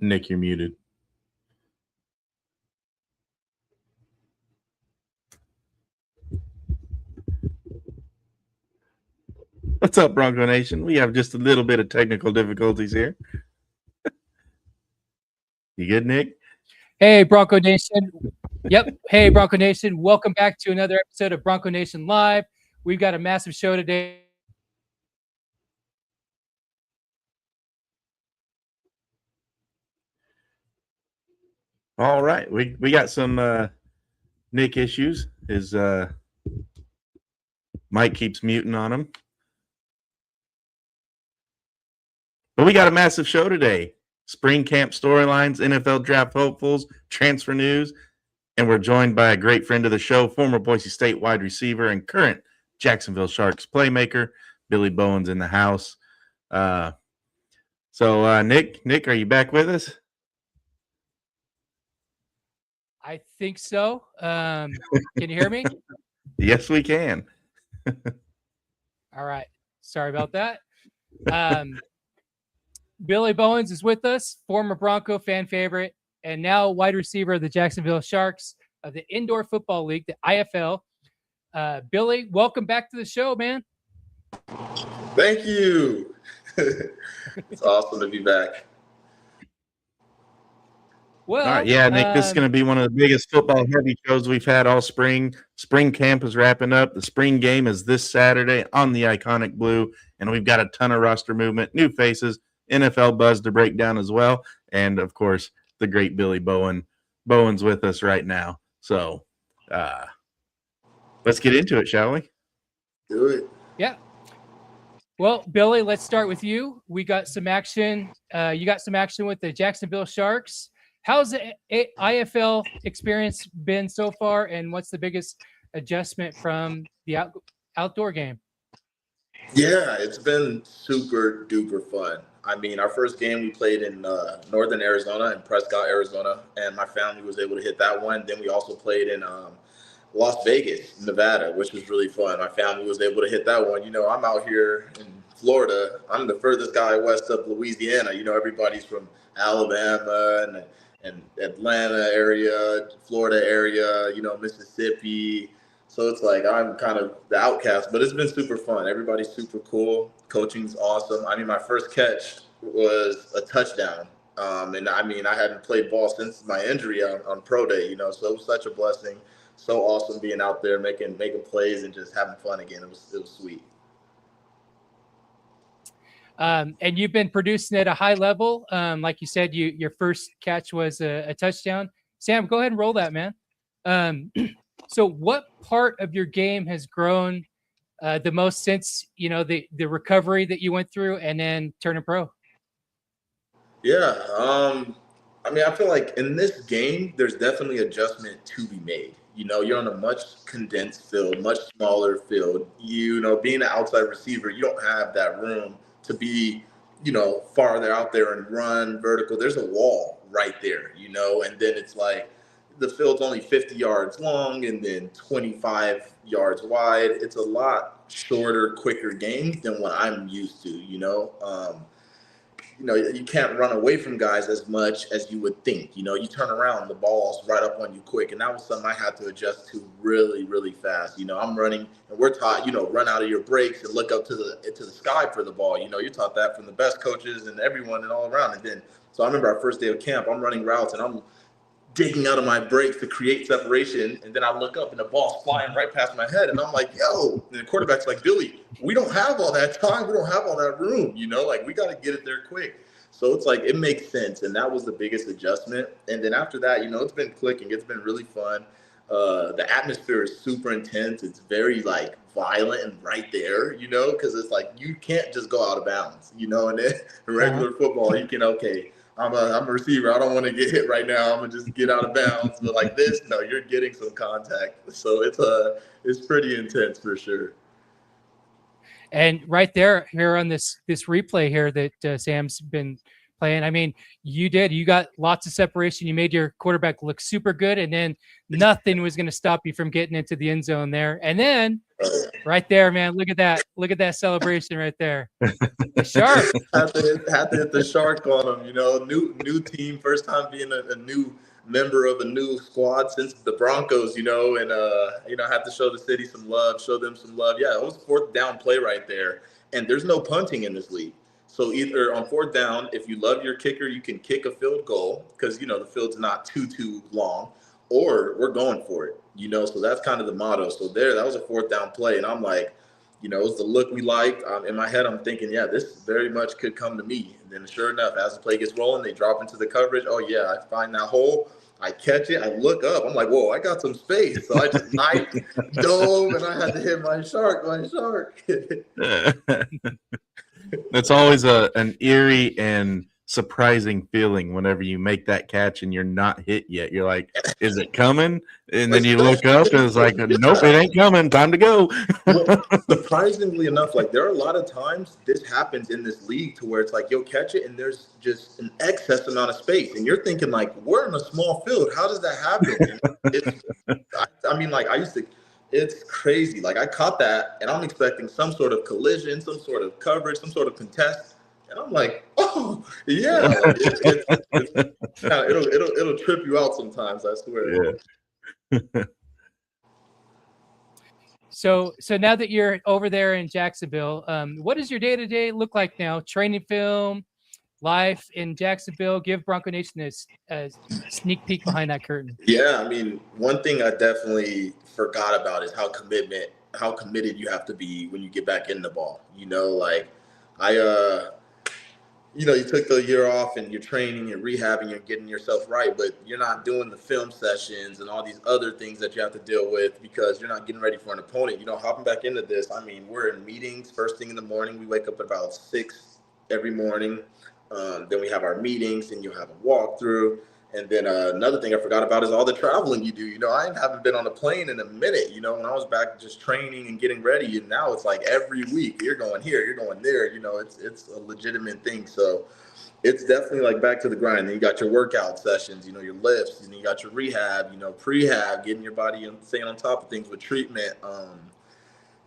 Nick, you're muted. What's up, Bronco Nation? We have just a little bit of technical difficulties here. You good, Nick? Hey, Bronco Nation. Yep. Hey, Bronco Nation. Welcome back to another episode of Bronco Nation Live. We've got a massive show today. All right. We got some Nick issues. His mic keeps muting on him. But we got a massive show today. Spring camp storylines, NFL draft hopefuls, transfer news, and we're joined by a great friend of the show, former Boise State wide receiver and current Jacksonville Sharks playmaker, Billy Bowens in the house. So Nick, are you back with us? I think so. Can you hear me? Yes, we can. All right. Sorry about that. Billy Bowens is with us, former Bronco fan favorite, and now wide receiver of the Jacksonville Sharks of the Indoor Football League, the IFL. Billy, welcome back to the show, man. Thank you. It's awesome to be back. Well, all right, yeah, Nick, this is going to be one of the biggest football heavy shows we've had all spring. Spring camp is wrapping up. The spring game is this Saturday on the iconic blue, and we've got a ton of roster movement, new faces, NFL buzz to break down as well, and of course the great Billy Bowens with us right now. So let's get into it, shall we? Do it. Yeah. Well, Billy, let's start with you. We got some action. You got some action with the Jacksonville Sharks. How's the IFL experience been so far, and what's the biggest adjustment from the outdoor game? Yeah, it's been super duper fun. I mean, our first game we played in northern Arizona, in Prescott, Arizona, and my family was able to hit that one. Then we also played in Las Vegas, Nevada, which was really fun. My family was able to hit that one. You know, I'm out here in Florida. I'm the furthest guy west of Louisiana. You know, everybody's from Alabama and Atlanta area, Florida area, you know, Mississippi. So it's like I'm kind of the outcast, but it's been super fun. Everybody's super cool. Coaching's awesome. I mean, my first catch was a touchdown. And I mean, I hadn't played ball since my injury on pro day, you know, so it was such a blessing. So awesome being out there making plays and just having fun again. It was sweet. And you've been producing at a high level. Like you said, your first catch was a touchdown. Sam, go ahead and roll that, man. So what part of your game has grown the most since, you know, the recovery that you went through and then turning pro? Yeah. I mean, I feel like in this game, there's definitely adjustment to be made. You know, you're on a much condensed field, much smaller field. You know, being an outside receiver, you don't have that room to be, you know, farther out there and run vertical. There's a wall right there, you know, and then it's like the field's only 50 yards long and then 25 yards wide. It's a lot shorter, quicker game than what I'm used to, you know. You know, you can't run away from guys as much as you would think. You know, you turn around, the ball's right up on you quick. And that was something I had to adjust to really, really fast. You know, I'm running and we're taught, you know, run out of your brakes and look up to the sky for the ball. You know, you're taught that from the best coaches and everyone and all around. And then, so I remember our first day of camp, I'm running routes and I'm digging out of my brakes to create separation, and then I look up and the ball's flying right past my head, and I'm like, yo, and the quarterback's like, Billy, we don't have all that time, we don't have all that room, you know, like we got to get it there quick. So it's like, it makes sense, and that was the biggest adjustment. And then after that, you know, it's been clicking, it's been really fun. The atmosphere is super intense, it's very like violent and right there, you know, because it's like you can't just go out of bounds, you know, and then in regular football you can, okay, I'm a receiver. I don't want to get hit right now. I'm gonna just get out of bounds. But like this, no, you're getting some contact. So it's pretty intense for sure. And right there, here on this replay here that Sam's been playing, I mean, you got lots of separation. You made your quarterback look super good, and then nothing was going to stop you from getting into the end zone there. And then Right there, man. Look at that. Look at that celebration right there. The shark. Had to hit the shark on him. New team, first time being a new member of a new squad since the Broncos. And had to show the city some love, show them some love. Yeah, it was fourth down play right there, and there's no punting in this league. So either on fourth down, if you love your kicker, you can kick a field goal because the field's not too long, or we're going for it. So that's kind of the motto. So that was a fourth down play, and I'm like, it was the look we liked. In my head, I'm thinking, yeah, this very much could come to me. And then sure enough, as the play gets rolling, they drop into the coverage. Oh yeah, I find that hole. I catch it. I look up. I'm like, whoa, I got some space. So I just dove, and I had to hit my shark. That's always an eerie and surprising feeling whenever you make that catch and you're not hit yet. You're like, is it coming? And then you look up and it's like, nope, it ain't coming. Time to go. Well, surprisingly enough, like there are a lot of times this happens in this league to where it's like you'll catch it and there's just an excess amount of space. And you're thinking like, we're in a small field. How does that happen? It's crazy. Like I caught that and I'm expecting some sort of collision, some sort of coverage, some sort of contest. And I'm like, oh yeah, like it'll trip you out sometimes. I swear. Yeah. So now that you're over there in Jacksonville, what does your day-to-day look like now? Training film, life in Jacksonville. Give Bronco Nation a sneak peek behind that curtain. Yeah, I mean, one thing I definitely forgot about is how committed you have to be when you get back in the ball. You took the year off and you're training and rehabbing and getting yourself right, but you're not doing the film sessions and all these other things that you have to deal with because you're not getting ready for an opponent. Hopping back into this, I mean, we're in meetings first thing in the morning. We wake up at about 6 every morning. Then we have our meetings and you have a walkthrough. And then another thing I forgot about is all the traveling you do. I haven't been on a plane in a minute, when I was back just training and getting ready. And now it's like every week you're going here, you're going there. It's a legitimate thing. So it's definitely like back to the grind. Then you got your workout sessions, your lifts, and you got your rehab, prehab, getting your body and staying on top of things with treatment.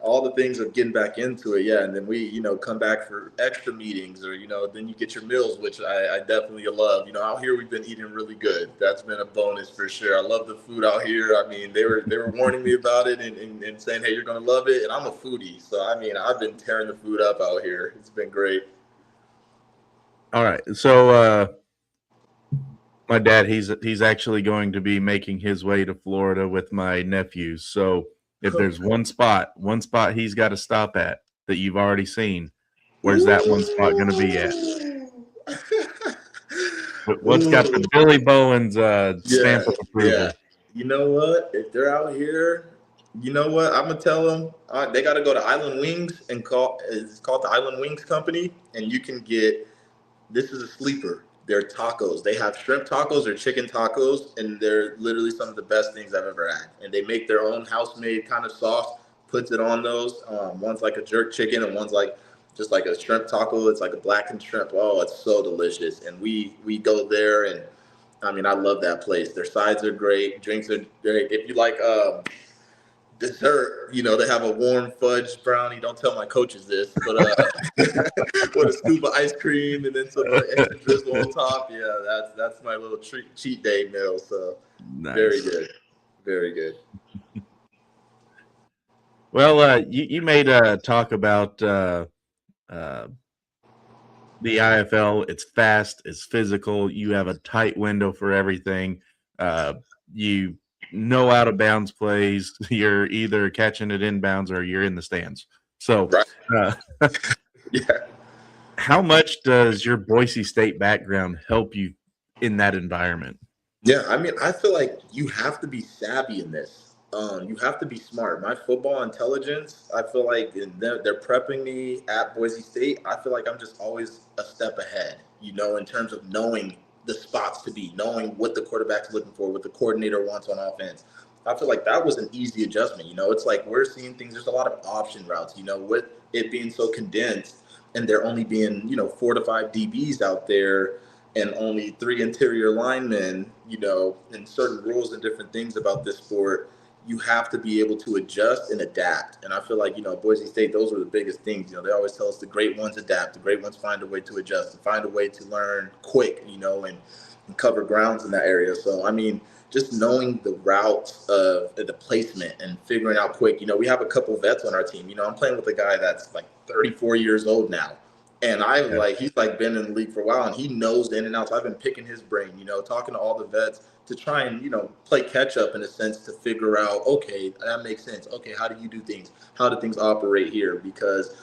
All the things of getting back into it. Yeah. And then we, come back for extra meetings or, then you get your meals, which I definitely love. Out here, we've been eating really good. That's been a bonus for sure. I love the food out here. I mean, they were warning me about it and saying, hey, you're going to love it. And I'm a foodie. So, I mean, I've been tearing the food up out here. It's been great. All right. So, my dad, he's actually going to be making his way to Florida with my nephews. So, if there's one spot he's got to stop at that you've already seen, where's that one spot going to be at? What's got the Billy Bowens stamp of approval? Yeah. You know what? If they're out here, I'm going to tell them they got to go to Island Wings and it's called the Island Wings Company. And you can this is a sleeper. They're tacos. They have shrimp tacos or chicken tacos, and they're literally some of the best things I've ever had. And they make their own house-made kind of sauce, puts it on those. One's like a jerk chicken, and one's like just like a shrimp taco. It's like a blackened shrimp. Oh, it's so delicious. And we go there, and I mean, I love that place. Their sides are great. Drinks are great. If you like dessert, they have a warm fudge brownie. Don't tell my coaches this, but with a scoop of ice cream and then some extra drizzle on top. Yeah, that's my little cheat day meal. So nice. Very good. Well, you made talk about the IFL. It's fast, it's physical. You have a tight window for everything. No out of bounds plays. You're either catching it inbounds or you're in the stands. So, right. Yeah. How much does your Boise State background help you in that environment? Yeah, I mean, I feel like you have to be savvy in this. You have to be smart. My football intelligence, I feel like they're prepping me at Boise State. I feel like I'm just always a step ahead, in terms of knowing the spots to be, knowing what the quarterback's looking for, what the coordinator wants on offense. I feel like that was an easy adjustment. It's like we're seeing things. There's a lot of option routes, with it being so condensed and there only being, 4 to 5 DBs out there and only 3 interior linemen, and certain rules and different things about this sport. you have to be able to adjust and adapt. And I feel like, Boise State, those were the biggest things. They always tell us the great ones adapt, the great ones find a way to adjust and find a way to learn quick, and cover grounds in that area. So, I mean, just knowing the routes of the placement and figuring out quick. We have a couple vets on our team. I'm playing with a guy that's like 34 years old now. And he's been in the league for a while, and he knows the in and outs. I've been picking his brain, talking to all the vets to try and, play catch up in a sense to figure out, okay, that makes sense. Okay, how do you do things? How do things operate here? Because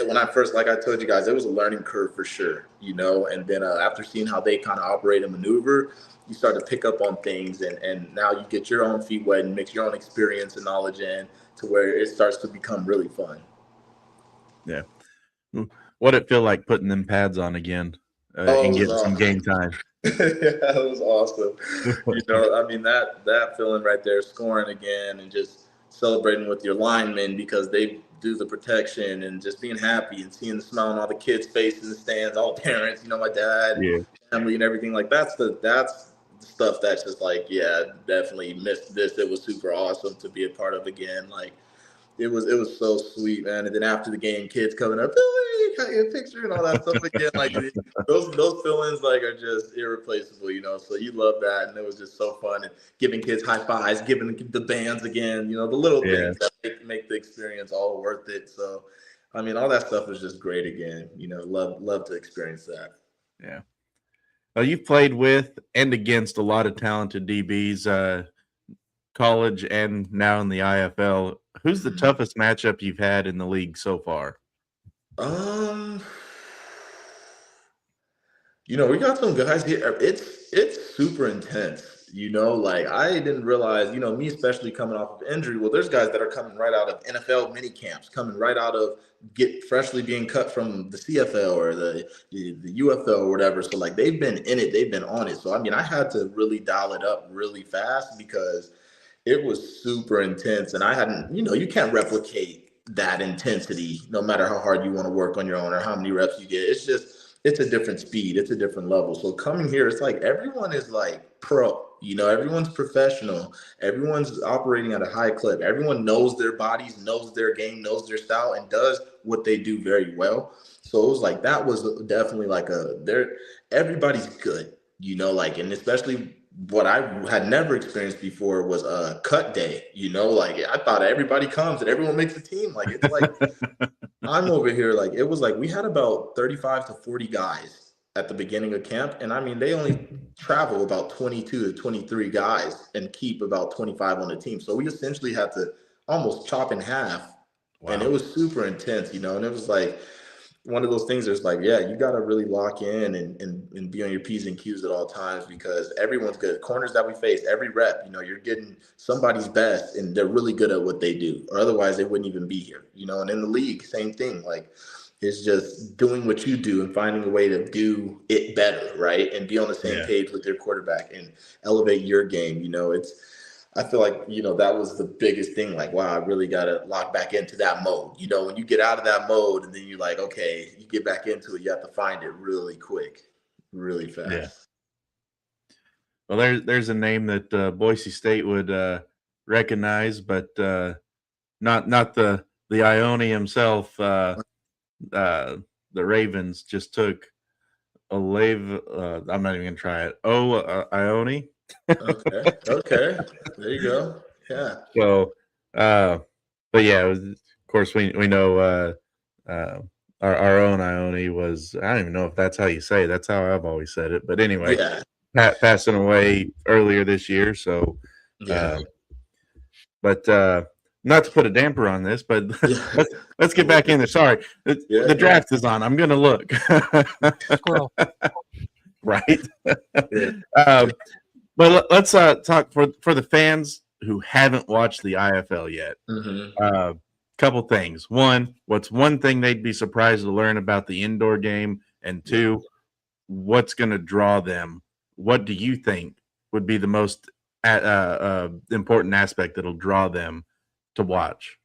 when I first, like I told you guys, it was a learning curve for sure, and then after seeing how they kind of operate and maneuver, you start to pick up on things, and now you get your own feet wet and mix your own experience and knowledge in to where it starts to become really fun. Yeah. What it feel like putting them pads on again and getting some game time? Yeah, it was awesome. I mean, that feeling right there, scoring again and just celebrating with your linemen because they do the protection and just being happy and seeing the smile on all the kids' faces in the stands, all parents, my dad, family and everything. Like that's the stuff that's just like, yeah, definitely missed this. It was super awesome to be a part of again. Like it was so sweet, man. And then after the game, kids coming up, hey, can I get a picture and all that stuff again. Like those feelings like are just irreplaceable, So you love that, and it was just so fun. And giving kids high fives, giving the bands again, the little things that make the experience all worth it. So, I mean, all that stuff was just great again. Love to experience that. Yeah. Well, you've played with and against a lot of talented DBs, college and now in the IFL. Who's the toughest matchup you've had in the league so far? We got some guys here. It's super intense. Like I didn't realize, me especially coming off of injury. Well, there's guys that are coming right out of NFL mini camps, coming right out of freshly being cut from the CFL or the UFL or whatever. So like they've been in it, they've been on it. So I mean, I had to really dial it up really fast because it was super intense, and I hadn't, you can't replicate that intensity no matter how hard you want to work on your own or how many reps you get. It's a different speed. It's a different level. So coming here, it's like everyone is like pro, everyone's professional. Everyone's operating at a high clip. Everyone knows their bodies, knows their game, knows their style, and does what they do very well. So it was like, that was definitely like everybody's good, and especially what I had never experienced before was a cut day, like I thought everybody comes and everyone makes a team. Like, it's like, I'm over here. Like, it was like, we had about 35 to 40 guys at the beginning of camp. And I mean, they only travel about 22 to 23 guys and keep about 25 on the team. So we essentially had to almost chop in half. Wow. And it was super intense, and it was like, one of those things that's like, yeah, you got to really lock in and be on your P's and Q's at all times because everyone's good. Corners that we face, every rep, you're getting somebody's best and they're really good at what they do, or otherwise they wouldn't even be here, and in the league, same thing. Like, it's just doing what you do and finding a way to do it better, right? And be on the same page with your quarterback and elevate your game. I feel like, that was the biggest thing. Like, wow, I really got to lock back into that mode. When you get out of that mode and then you're like, okay, you get back into it, you have to find it really quick, really fast. Yeah. Well, there's a name that Boise State would recognize, but not the Ione himself. The Ravens just took I'm not even gonna try it. Ione. Okay. There you go. Yeah. So, but yeah, of course we know our own Ione was. I don't even know if that's how you say it. That's how I've always said it. But anyway, passing away earlier this year. So, but not to put a damper on this, but let's get back in there. Sorry, the draft is on. I'm gonna look. Squirrel. Right. But let's talk for the fans who haven't watched the IFL yet. Mm-hmm. Couple things. One, what's one thing they'd be surprised to learn about the indoor game? And two, what's going to draw them? What do you think would be the most important aspect that'll draw them to watch?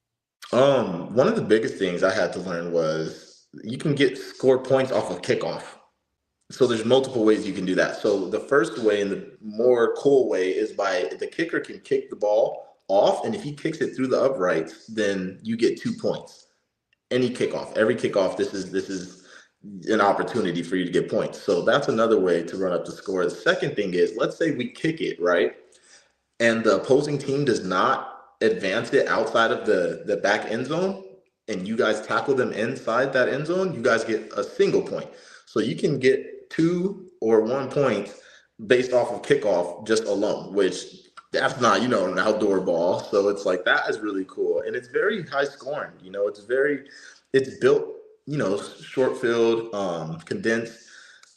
One of the biggest things I had to learn was you can score points off of kickoff. So there's multiple ways you can do that. So the first way and the more cool way is by the kicker can kick the ball off, and if he kicks it through the uprights, then you get 2 points. Any kickoff, every kickoff, this is an opportunity for you to get points. So that's another way to run up the score. The second thing is, let's say we kick it, right? And the opposing team does not advance it outside of the back end zone, and you guys tackle them inside that end zone, you guys get a single point. So you can get 2 or 1 point based off of kickoff just alone, which that's not, an outdoor ball. So it's like, that is really cool. And it's very high scoring, it's built, short field, condensed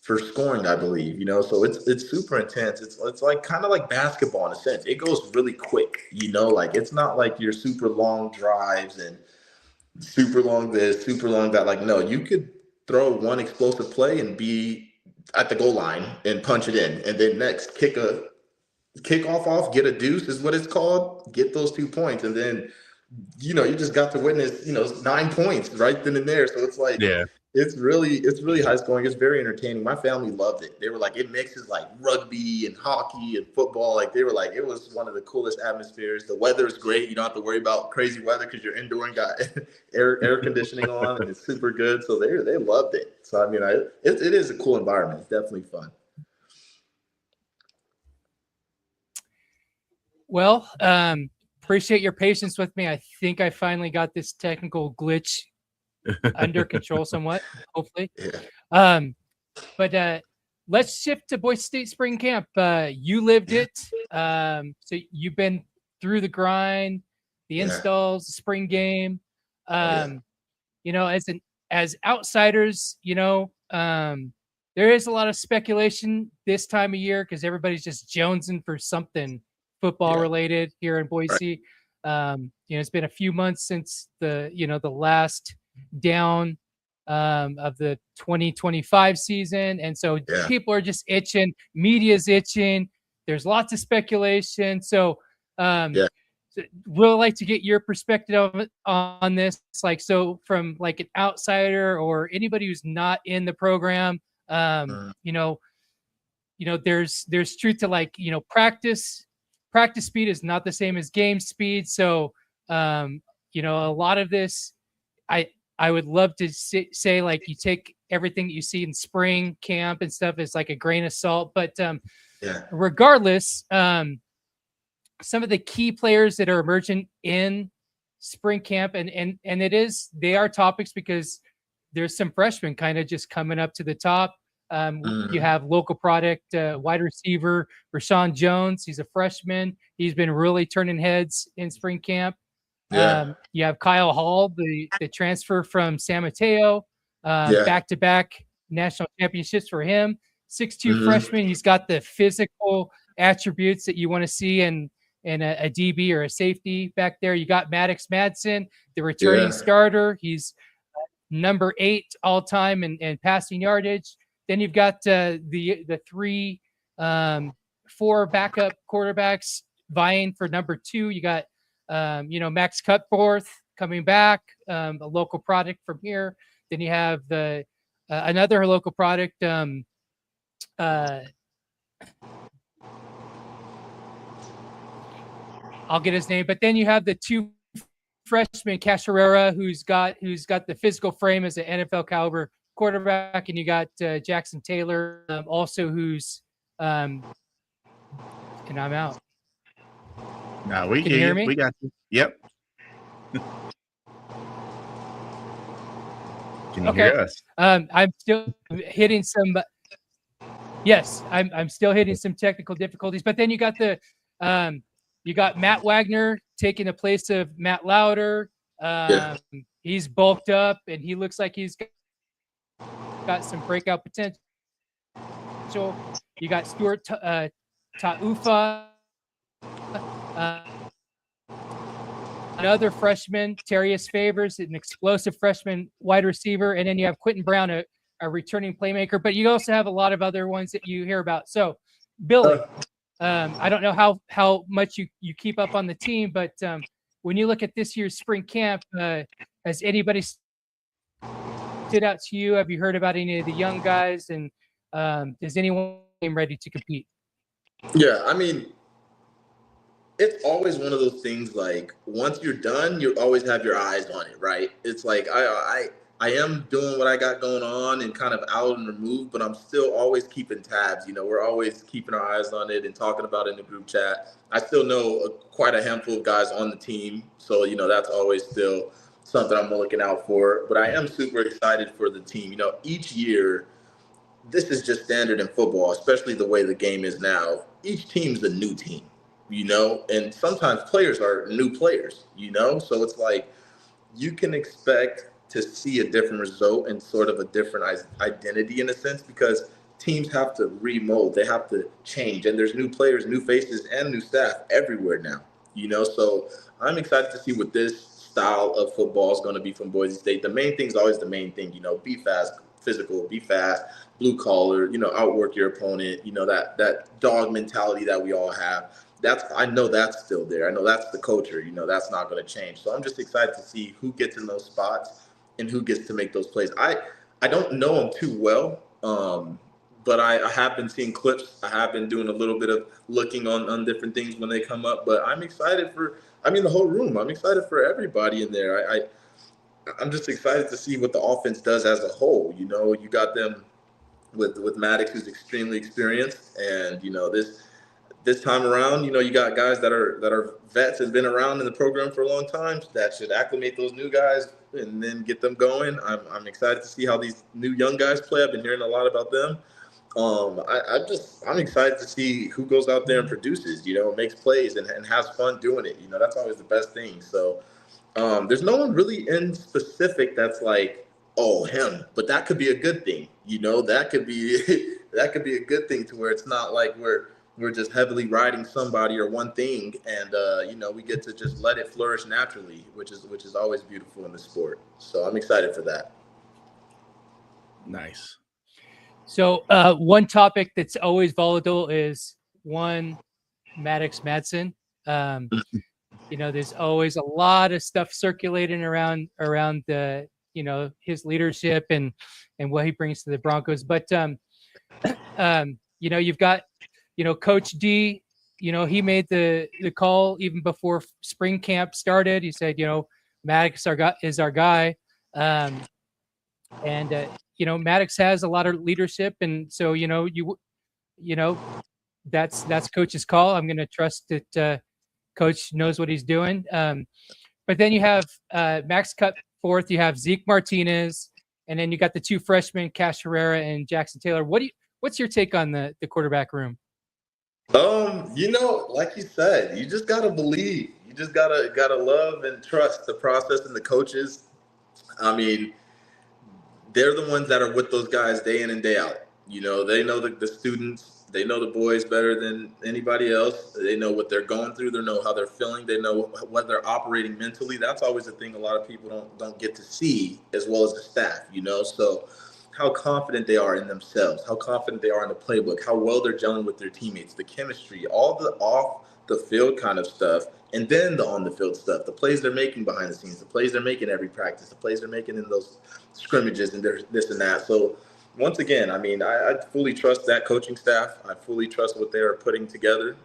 for scoring, I believe, so it's super intense. It's like kind of like basketball in a sense. It goes really quick, like it's not like your super long drives and super long this, super long that. Like, no, you could throw one explosive play and be at the goal line and punch it in, and then next kickoff off, get a deuce is what it's called, get those 2 points, and then you just got to witness 9 points right then and there. So it's like, Yeah. It's really high scoring. It's very entertaining. My family loved it. They were like, it mixes like rugby and hockey and football. Like, they were like, it was one of the coolest atmospheres. The weather is great. You don't have to worry about crazy weather because you're indoor and got air conditioning on, and it's super good. So they loved it. So I mean, it is a cool environment. It's definitely fun. Well, appreciate your patience with me. I think I finally got this technical glitch under control somewhat, hopefully. Yeah. But let's shift to Boise State Spring Camp. You lived it. So you've been through the grind, the installs, the spring game. As outsiders, there is a lot of speculation this time of year because everybody's just jonesing for something football related here in Boise. Right. It's been a few months since the last down of the 2025 season, and so people are just itching. Media's itching. There's lots of speculation. So really like to get your perspective on this. Like, so from like an outsider or anybody who's not in the program, there's truth to, like, practice speed is not the same as game speed. So a lot of this, I would love to say like you take everything that you see in spring camp and stuff as like a grain of salt, but regardless, some of the key players that are emerging in spring camp, and they are topics because there's some freshmen kind of just coming up to the top. You have local product wide receiver Rashawn Jones. He's a freshman. He's been really turning heads in spring camp. You have Kyle Hall, the transfer from San Mateo, back-to-back national championships for him. 6'2" freshman. He's got the physical attributes that you want to see in a DB or a safety back there. You got Maddox Madsen, the returning starter. He's number 8 all time in passing yardage. Then you've got the 4 backup quarterbacks vying for number 2. You got Max Cutforth coming back, a local product from here. Then you have another local product. I'll get his name, but then you have the 2 freshmen, Cash Herrera, who's got the physical frame as an NFL caliber quarterback, and you got Jackson Taylor, also who's and I'm out. No, we can you hear me? We got you. Yep. Can you hear us? I'm still hitting some. Yes, I'm still hitting some technical difficulties. But then you got you got Matt Wagner taking the place of Matt Lauder. He's bulked up and he looks like he's got some breakout potential. You got Stuart Taufa. Another freshman, Terrius Favors, an explosive freshman wide receiver. And then you have Quentin Brown, a returning playmaker. But you also have a lot of other ones that you hear about. So, Billy, I don't know how much you keep up on the team, but when you look at this year's spring camp, has anybody stood out to you? Have you heard about any of the young guys? And is anyone ready to compete? Yeah, I mean, It's always one of those things like once you're done, you always have your eyes on it, right? It's like I am doing what I got going on and kind of out and removed, but I'm still always keeping tabs. We're always keeping our eyes on it and talking about it in the group chat. I still know quite a handful of guys on the team, so that's always still something I'm looking out for. But I am super excited for the team. Each year, this is just standard in football, especially the way the game is now. Each team's a new team, and sometimes players are new players, so it's like you can expect to see a different result and sort of a different identity in a sense because teams have to remold, they have to change, and there's new players, new faces, and new staff everywhere now, so I'm excited to see what this style of football is going to be from Boise State. The main thing is always the main thing, be fast, physical, be fast, blue collar, outwork your opponent, that dog mentality that we all have. I know that's still there. I know that's the culture, that's not going to change. So I'm just excited to see who gets in those spots and who gets to make those plays. I don't know them too well, but I have been seeing clips. I have been doing a little bit of looking on different things when they come up, but I'm excited the whole room. I'm excited for everybody in there. I'm just excited to see what the offense does as a whole. You got them with Maddox, who's extremely experienced, and this time around, you got guys that are vets and been around in the program for a long time that should acclimate those new guys and then get them going. I'm excited to see how these new young guys play. I've been hearing a lot about them. I'm excited to see who goes out there and produces, makes plays and has fun doing it. That's always the best thing. So there's no one really in specific that's like, oh, him, but that could be a good thing. That could be that could be a good thing to where it's not like we're just heavily riding somebody or one thing, and we get to just let it flourish naturally, which is always beautiful in the sport. So I'm excited for that. Nice. So one topic that's always volatile is one Maddox Madsen. There's always a lot of stuff circulating around the his leadership and what he brings to the Broncos. But you've got Coach D. He made the call even before spring camp started. He said, Maddox is our guy, and Maddox has a lot of leadership, and so that's Coach's call. I'm going to trust that Coach knows what he's doing. But then you have Max Cut fourth. You have Zeke Martinez, and then you got the two freshmen, Cash Herrera and Jackson Taylor. What's your take on the quarterback room? Like you said, you just gotta believe. You just gotta love and trust the process and the coaches. I mean, they're the ones that are with those guys day in and day out. They know the students, they know the boys better than anybody else. They know what they're going through. They know how they're feeling. They know what they're operating mentally. That's always the thing a lot of people don't get to see, as well as the staff. So how confident they are in themselves, how confident they are in the playbook, how well they're gelling with their teammates, the chemistry, all the off the field kind of stuff, and then the on the field stuff, the plays they're making behind the scenes, the plays they're making every practice, the plays they're making in those scrimmages and this and that. So once again, I fully trust that coaching staff. I fully trust what they are putting together.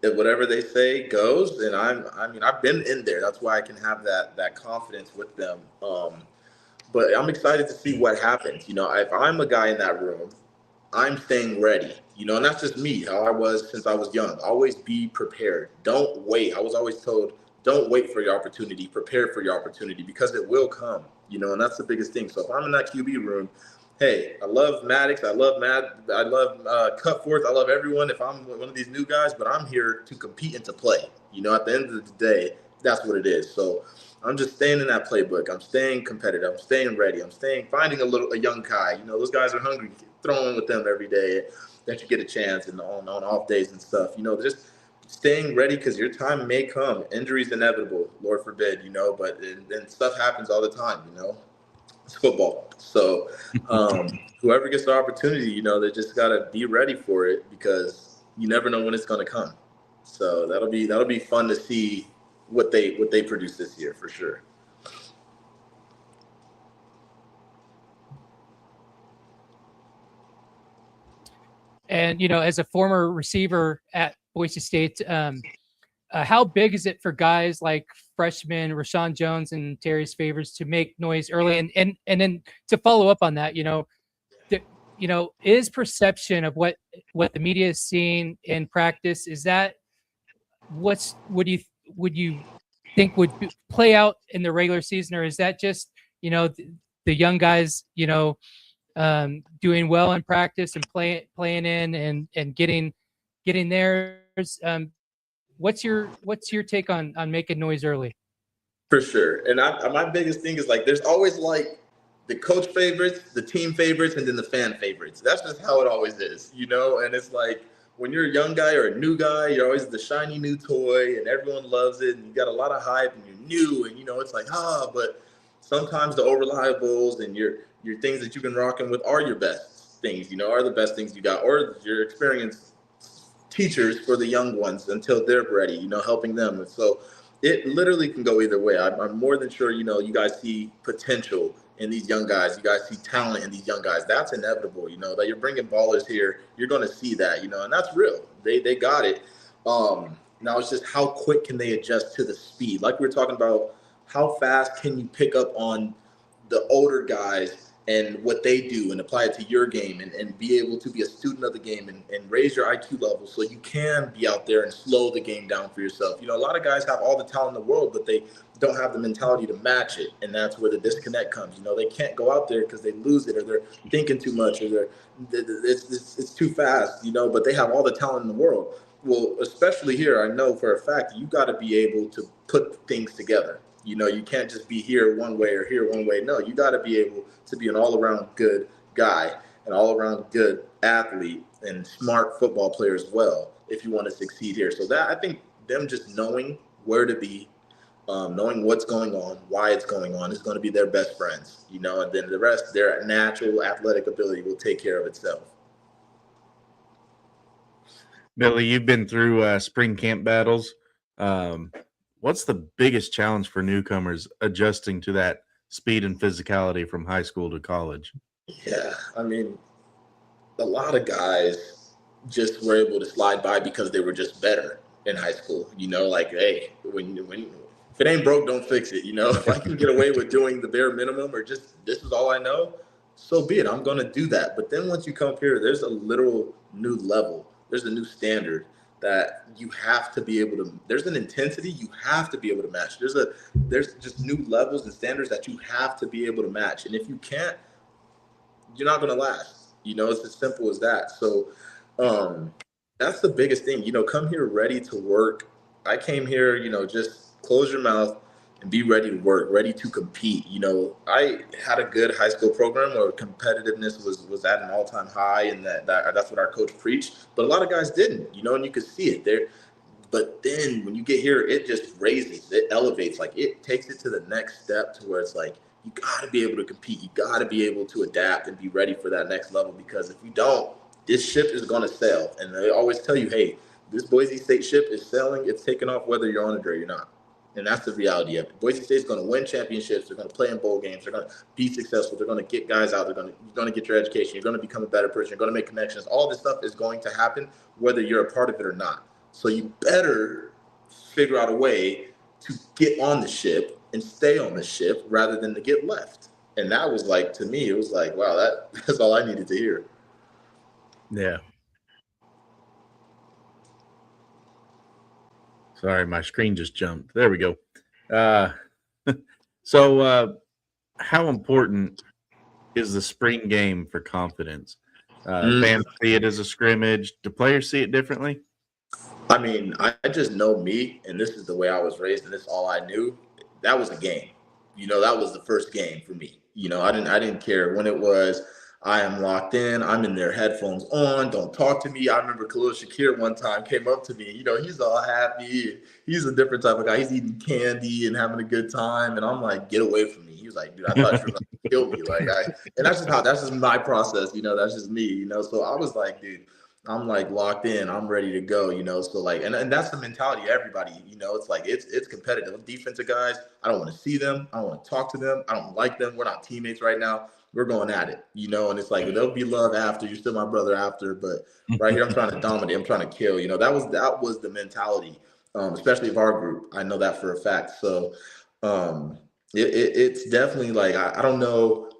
If whatever they say goes, and I've been in there. That's why I can have that confidence with them. But I'm excited to see what happens. If I'm a guy in that room, I'm staying ready. And that's just me, how I was since I was young. Always be prepared. Don't wait. I was always told, don't wait for your opportunity. Prepare for your opportunity because it will come. And that's the biggest thing. So if I'm in that QB room, hey, I love Maddox. I love Cutforth. I love everyone. If I'm one of these new guys, but I'm here to compete and to play. At the end of the day, that's what it is. So I'm just staying in that playbook. I'm staying competitive. I'm staying ready. I'm finding a young guy. Those guys are hungry. Throwing with them every day that you get a chance and on off days and stuff. Just staying ready because your time may come. Injuries inevitable, Lord forbid. But then stuff happens all the time. It's football. So whoever gets the opportunity, they just gotta be ready for it because you never know when it's gonna come. So that'll be fun to see what they produce this year for sure. And as a former receiver at Boise State. How big is it for guys like freshmen Rashawn Jones and Terry's Favors to make noise early? And then to follow up on that, is perception of what the media is seeing in practice, is that would you think would play out in the regular season, or is that just the young guys doing well in practice and playing in and getting theirs? What's your take on making noise early? For sure. And my biggest thing is like, there's always like the coach favorites, the team favorites, and then the fan favorites. That's just how it always is, and it's like, when you're a young guy or a new guy, you're always the shiny new toy and everyone loves it and you got a lot of hype and you're new and, it's like, but sometimes the over-reliables and your things that you've been rocking with are your best things, are the best things you got, or your experienced teachers for the young ones until they're ready, helping them. And so it literally can go either way. I'm more than sure, you guys see potential in these young guys. You guys see talent in these young guys. That's inevitable, that you're bringing ballers here. You're going to see that, and that's real. They got it. Now it's just how quick can they adjust to the speed? Like we were talking about, how fast can you pick up on the older guys and what they do and apply it to your game and be able to be a student of the game and raise your IQ level so you can be out there and slow the game down for yourself. A lot of guys have all the talent in the world, but they don't have the mentality to match it. And that's where the disconnect comes. They can't go out there because they lose it or they're thinking too much or it's too fast, but they have all the talent in the world. Well, especially here, I know for a fact, you got to be able to put things together. You can't just be here one way or here one way. No, you got to be able to be an all-around good guy, an all-around good athlete, and smart football player as well if you want to succeed here. So that, I think, them just knowing where to be, knowing what's going on, why it's going on, is going to be their best friends. And then the rest, their natural athletic ability will take care of itself. Billy, you've been through spring camp battles. What's the biggest challenge for newcomers adjusting to that speed and physicality from high school to college? Yeah, I mean, a lot of guys just were able to slide by because they were just better in high school. Like, hey, when if it ain't broke, don't fix it. If I can get away with doing the bare minimum or just this is all I know, so be it. I'm going to do that. But then once you come here, there's a literal new level. There's a new standard that you have to be able to, there's an intensity you have to be able to match. There's just new levels and standards that you have to be able to match. And if you can't, you're not going to last. It's as simple as that. So that's the biggest thing. Come here ready to work. I came here, just close your mouth and be ready to work, ready to compete. I had a good high school program where competitiveness was at an all-time high, and that's what our coach preached. But a lot of guys didn't, and you could see it there. But then when you get here, it just raises, it elevates, like it takes it to the next step to where it's like, you got to be able to compete. You got to be able to adapt and be ready for that next level, because if you don't, this ship is going to sail. And they always tell you, hey, this Boise State ship is sailing. It's taking off whether you're on it or you're not. And that's the reality of it. Boise State's going to win championships. They're going to play in bowl games. They're going to be successful. They're going to get guys out. You're going to get your education. You're going to become a better person. You're going to make connections. All this stuff is going to happen whether you're a part of it or not. So you better figure out a way to get on the ship and stay on the ship rather than to get left. And that was like, to me, it was like, wow, that's all I needed to hear. Yeah. Sorry, my screen just jumped. There we go. So how important is the spring game for confidence? Fans see it as a scrimmage. Do players see it differently? I mean, I just know me, and this is the way I was raised, and this is all I knew. That was a game. That was the first game for me. I didn't care when it was. I am locked in. I'm in there, headphones on. Don't talk to me. I remember Khalil Shakir one time came up to me. He's all happy. He's a different type of guy. He's eating candy and having a good time. And I'm like, get away from me. He was like, dude, I thought you were going to kill me. And that's just my process. That's just me. So I was like, dude, I'm like locked in. I'm ready to go. So like, and that's the mentality of everybody. It's like it's competitive. Defensive guys, I don't want to see them. I don't want to talk to them. I don't like them. We're not teammates right now. we're going at it, you know, and it's like, there'll be love after, you're still my brother after, but right here, I'm trying to dominate, I'm trying to kill, you know, that was the mentality, especially of our group. I know that for a fact. So it's definitely like, I don't know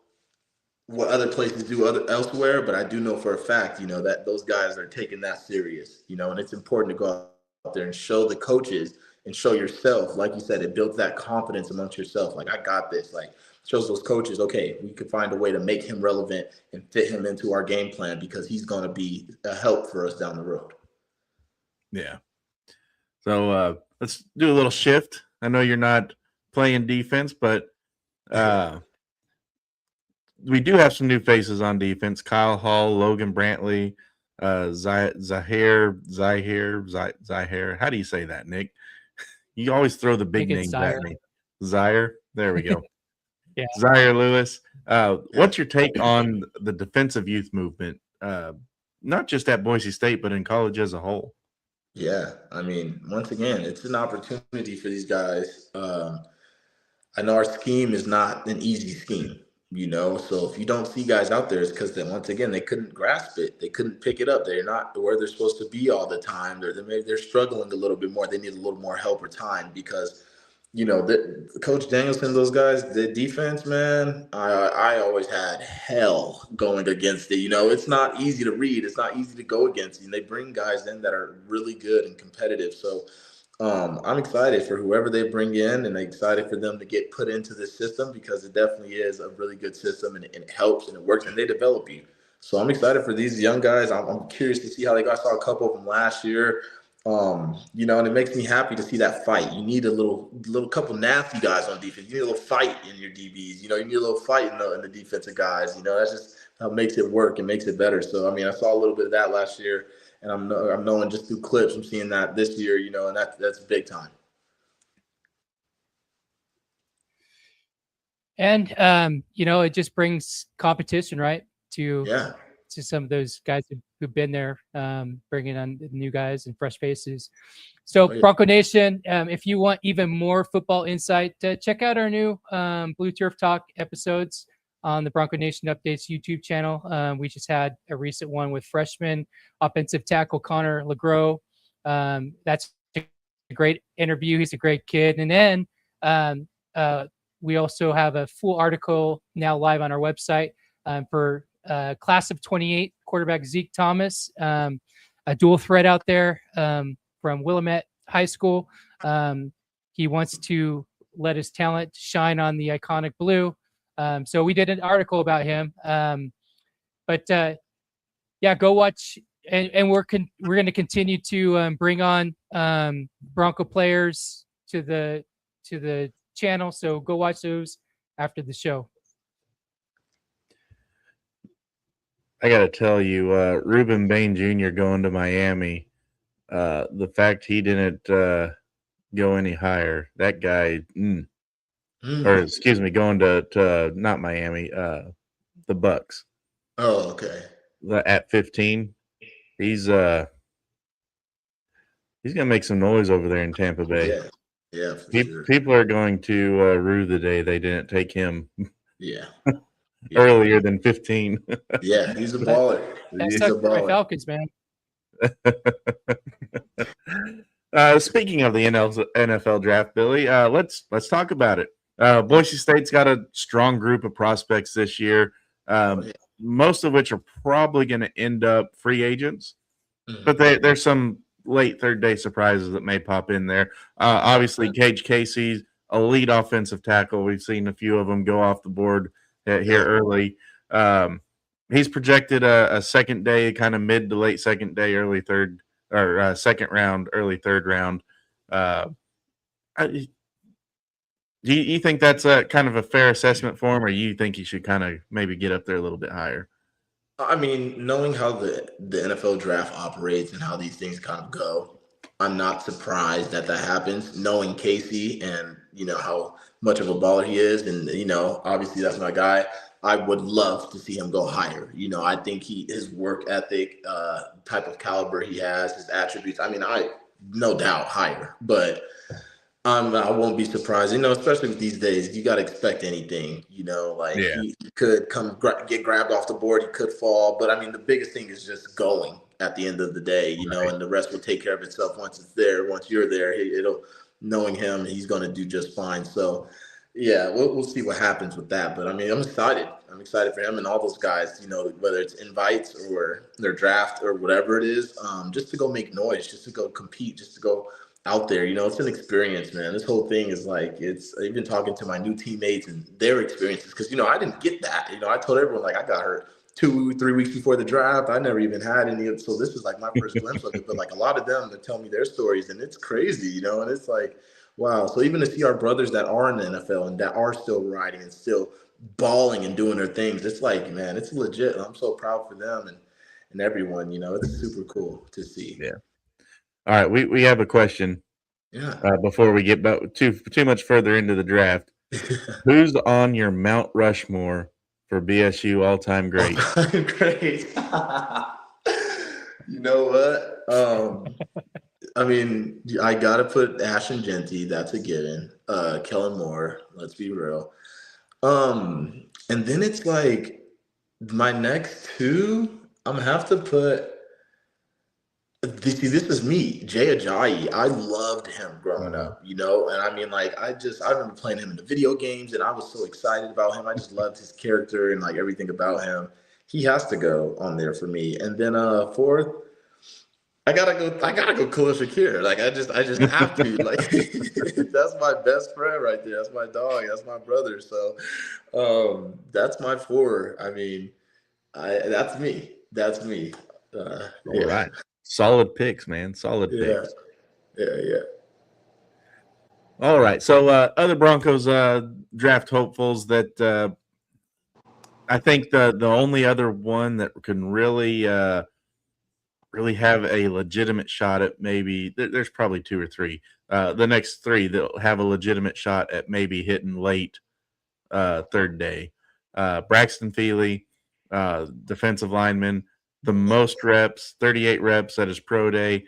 what other places do elsewhere, but I do know for a fact, you know, that those guys are taking that serious, you know, and it's important to go out there and show the coaches and show yourself. Like you said, it builds that confidence amongst yourself. Like, I got this. Like, shows those coaches, okay, we can find a way to make him relevant and fit him into our game plan because he's going to be a help for us down the road. Yeah. So let's do a little shift. I know you're not playing defense, but we do have some new faces on defense. Kyle Hall, Logan Brantley, Zahir. How do you say that, Nick? You always throw the big names at me. Zahir. There we go. Yeah. Zahir Lewis. What's your take on the defensive youth movement, not just at Boise State, but in college as a whole? Yeah. I mean, once again, it's an opportunity for these guys. I know our scheme is not an easy scheme, you know, so if you don't see guys out there, it's because then once again, they couldn't grasp it. They couldn't pick it up. They're not where they're supposed to be all the time. They're struggling a little bit more. They need a little more help or time because, you know, Coach Danielson, those guys, the defense, man, I always had hell going against it. You know, it's not easy to read. It's not easy to go against. And they bring guys in that are really good and competitive. So I'm excited for whoever they bring in, and I'm excited for them to get put into this system because it definitely is a really good system, and it helps and it works, and they develop you. So I'm excited for these young guys. I'm curious to see how they go. I saw a couple of them last year, you know, and it makes me happy to see that fight. You need a little couple nasty guys on defense. You need a little fight in your DBs. You know, you need a little fight in the defensive guys. You know, that's just how it makes it work and makes it better. So, I mean, I saw a little bit of that last year. And I'm knowing just through clips, I'm seeing that this year, you know, and that's big time. And you know, it just brings competition, right? To some of those guys who've been there, bringing on the new guys and fresh faces. So Bronco Nation, if you want even more football insight, check out our new Blue Turf Talk episodes on the Bronco Nation Updates YouTube channel. We just had a recent one with freshman offensive tackle Connor LeGros. That's a great interview. He's a great kid. And then we also have a full article now live on our website for class of 28 quarterback Zeke Thomas, a dual threat out there from Willamette High School. He wants to let his talent shine on the iconic blue. So we did an article about him, but yeah, go watch, and we're going to continue to bring on Bronco players to the channel. So go watch those after the show. I got to tell you, Reuben Bain Jr. going to Miami, the fact he didn't go any higher, that guy. Or excuse me, going to not Miami, the Bucks. Oh, okay. At 15, he's gonna make some noise over there in Tampa Bay. Yeah. Sure. People are going to rue the day they didn't take him. Yeah. Earlier than 15. Yeah, he's a baller. He's a baller. Falcons, man. Speaking of the NFL draft, Billy, let's talk about it. Boise State's got a strong group of prospects this year, most of which are probably going to end up free agents. But there's some late third-day surprises that may pop in there. Obviously, Cage Casey's elite offensive tackle. We've seen a few of them go off the board here early. He's projected a second day, kind of mid to late second day, early third, or second round, early third round. Do you think that's a kind of a fair assessment for him, or you think he should kind of maybe get up there a little bit higher? I mean, knowing how the NFL draft operates and how these things kind of go, I'm not surprised that happens. Knowing Casey and, you know, how much of a baller he is, and, you know, obviously that's my guy, I would love to see him go higher. You know, I think his work ethic, type of caliber he has, his attributes, I mean, no doubt higher. But I won't be surprised. Especially with these days, you got to expect anything. Like Yeah. he could get grabbed off the board, he could fall. But I mean, the biggest thing is just going at the end of the day, Right. and the rest will take care of itself once it's there. Once you're there, it'll knowing him, he's going to do just fine. So, yeah, we'll see what happens with that. But I mean, I'm excited. I'm excited for him and all those guys. Whether it's invites or their draft or whatever it is, just to go make noise, just to go compete, just to go out there. It's an experience, man. This whole thing is like, it's even talking to my new teammates and their experiences. Cause I didn't get that. I told everyone like I got hurt 2-3 weeks before the draft. I never even had any of, so this is like my first glimpse of it. But like a lot of them that tell me their stories and it's crazy, and it's like, wow. So even to see our brothers that are in the NFL and that are still riding and still balling and doing their things, it's like, man, it's legit. I'm so proud for them and everyone, it's super cool to see. Yeah. All right, we have a question. Yeah. Before we get too much further into the draft, who's on your Mount Rushmore for BSU all-time great? Great. You know what? I mean, I gotta put Ashton Genty. That's a given. Kellen Moore. Let's be real. And then it's like my next two. I'm gonna have to put. See, this is me, Jay Ajayi. I loved him growing up, and I mean, like, I remember playing him in the video games, and I was so excited about him. I just loved his character and like everything about him. He has to go on there for me. And then fourth, I gotta go Khalil Shakir. Like, I just have to. Like, that's my best friend right there. That's my dog. That's my brother. So, that's my four. I mean, that's me. That's me. All right. Solid picks, man. Solid picks. Yeah. All right. So other Broncos draft hopefuls that I think the only other one that can really really have a legitimate shot at maybe there's probably two or three. The next three that'll have a legitimate shot at maybe hitting late third day. Braxton Feely, defensive lineman. The most reps, 38 reps at his pro day.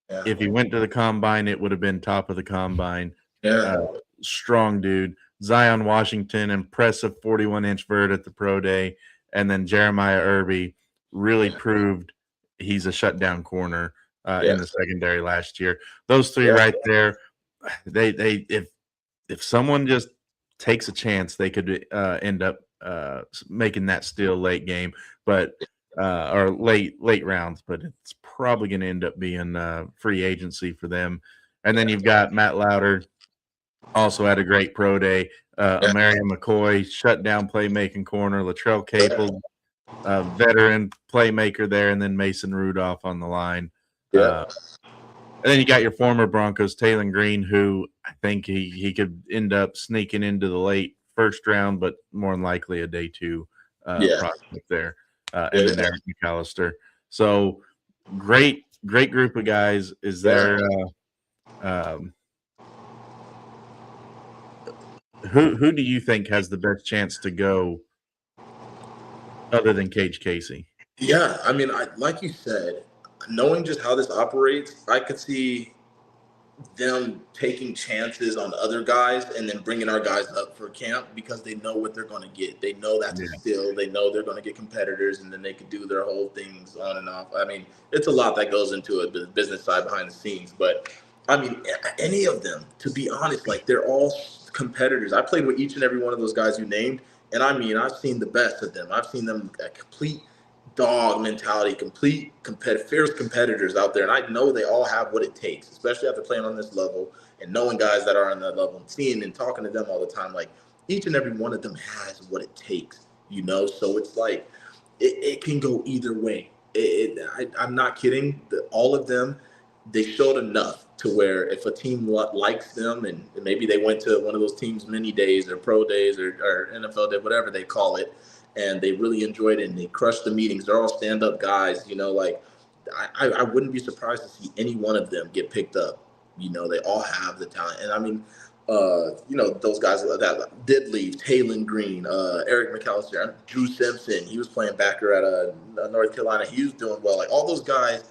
Yeah. If he went to the combine, it would have been top of the combine. Yeah. Strong dude. Zion Washington, impressive 41-inch vert at the pro day. And then Jeremiah Irby really proved he's a shutdown corner in the secondary last year. Those three right there, they if someone just takes a chance, they could end up making that still late game. But or late rounds, but it's probably going to end up being free agency for them. And then you've got Matt Lauder, also had a great pro day. Amarian McCoy, shutdown playmaking corner. Latrell Capel, veteran playmaker there, and then Mason Rudolph on the line. And then you got your former Broncos, Taylon Green, who I think he could end up sneaking into the late first round, but more than likely a day two prospect there. And then Eric McAllister. So great group of guys. Is there who do you think has the best chance to go other than Cage Casey? Yeah, I mean, like you said, knowing just how this operates, I could see them taking chances on other guys and then bringing our guys up for camp because they know what they're going to get. They know that's a steal. They know they're going to get competitors, and then they could do their whole things on and off. I mean, it's a lot that goes into it, the business side behind the scenes. But, I mean, any of them, to be honest, like, they're all competitors. I played with each and every one of those guys you named, and, I mean, I've seen the best of them. I've seen them a complete dog mentality, fierce competitors out there. And I know they all have what it takes, especially after playing on this level and knowing guys that are on that level and seeing and talking to them all the time. Like, each and every one of them has what it takes, So it's like, it can go either way. I'm not kidding. All of them, they showed enough to where if a team likes them and maybe they went to one of those teams mini days or pro days or NFL day, whatever they call it, and they really enjoyed it and they crushed the meetings. They're all stand-up guys, like I wouldn't be surprised to see any one of them get picked up. They all have the talent. And I mean, those guys that did leave, Taylon Green, Eric McAllister, Drew Simpson, he was playing backer at North Carolina. He was doing well. Like, all those guys,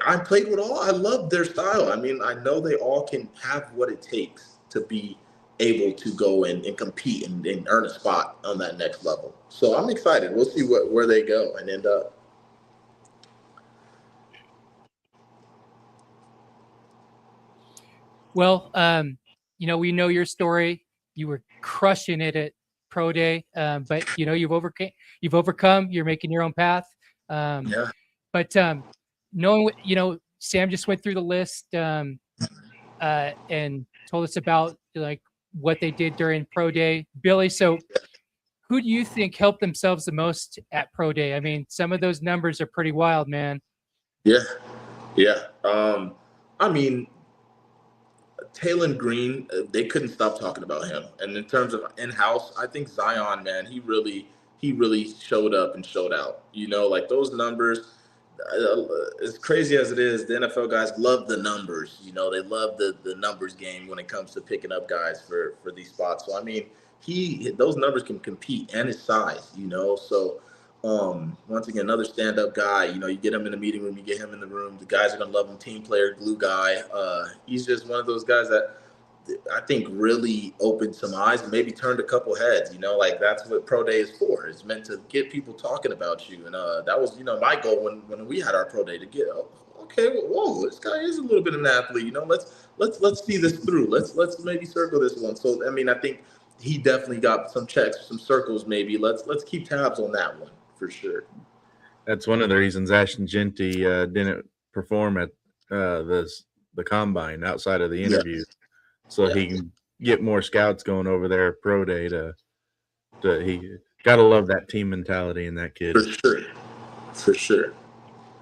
I played with all. I love their style. I mean, I know they all can have what it takes to be able to go and compete and earn a spot on that next level. So I'm excited. We'll see where they go and end up. Well, we know your story. You were crushing it at Pro Day, but you've overcome. You're making your own path. Yeah. But knowing what Sam just went through the list and told us about like what they did during Pro Day. Billy, so who do you think helped themselves the most at Pro Day? I mean, some of those numbers are pretty wild, man. Yeah. I mean, Taylon Green, they couldn't stop talking about him. And in terms of in-house, I think Zion, man, he really showed up and showed out. Like those numbers, as crazy as it is, the NFL guys love the numbers. They love the numbers game when it comes to picking up guys for these spots. So I mean, those numbers can compete, and his size. So once again, another stand-up guy. You get him in the meeting room, you get him in the room. The guys are gonna love him. Team player, glue guy. He's just one of those guys that I think really opened some eyes and maybe turned a couple heads. Like that's what Pro Day is for. It's meant to get people talking about you. And that was, my goal when we had our Pro Day to get. Okay, whoa, this guy is a little bit of an athlete. Let's see this through. Let's maybe circle this one. So I mean, I think he definitely got some checks, some circles. Maybe let's keep tabs on that one for sure. That's one of the reasons Ashton Genty didn't perform at the combine outside of the interview. So he can get more scouts going over there Pro Day he got to love that team mentality in that kid. For sure.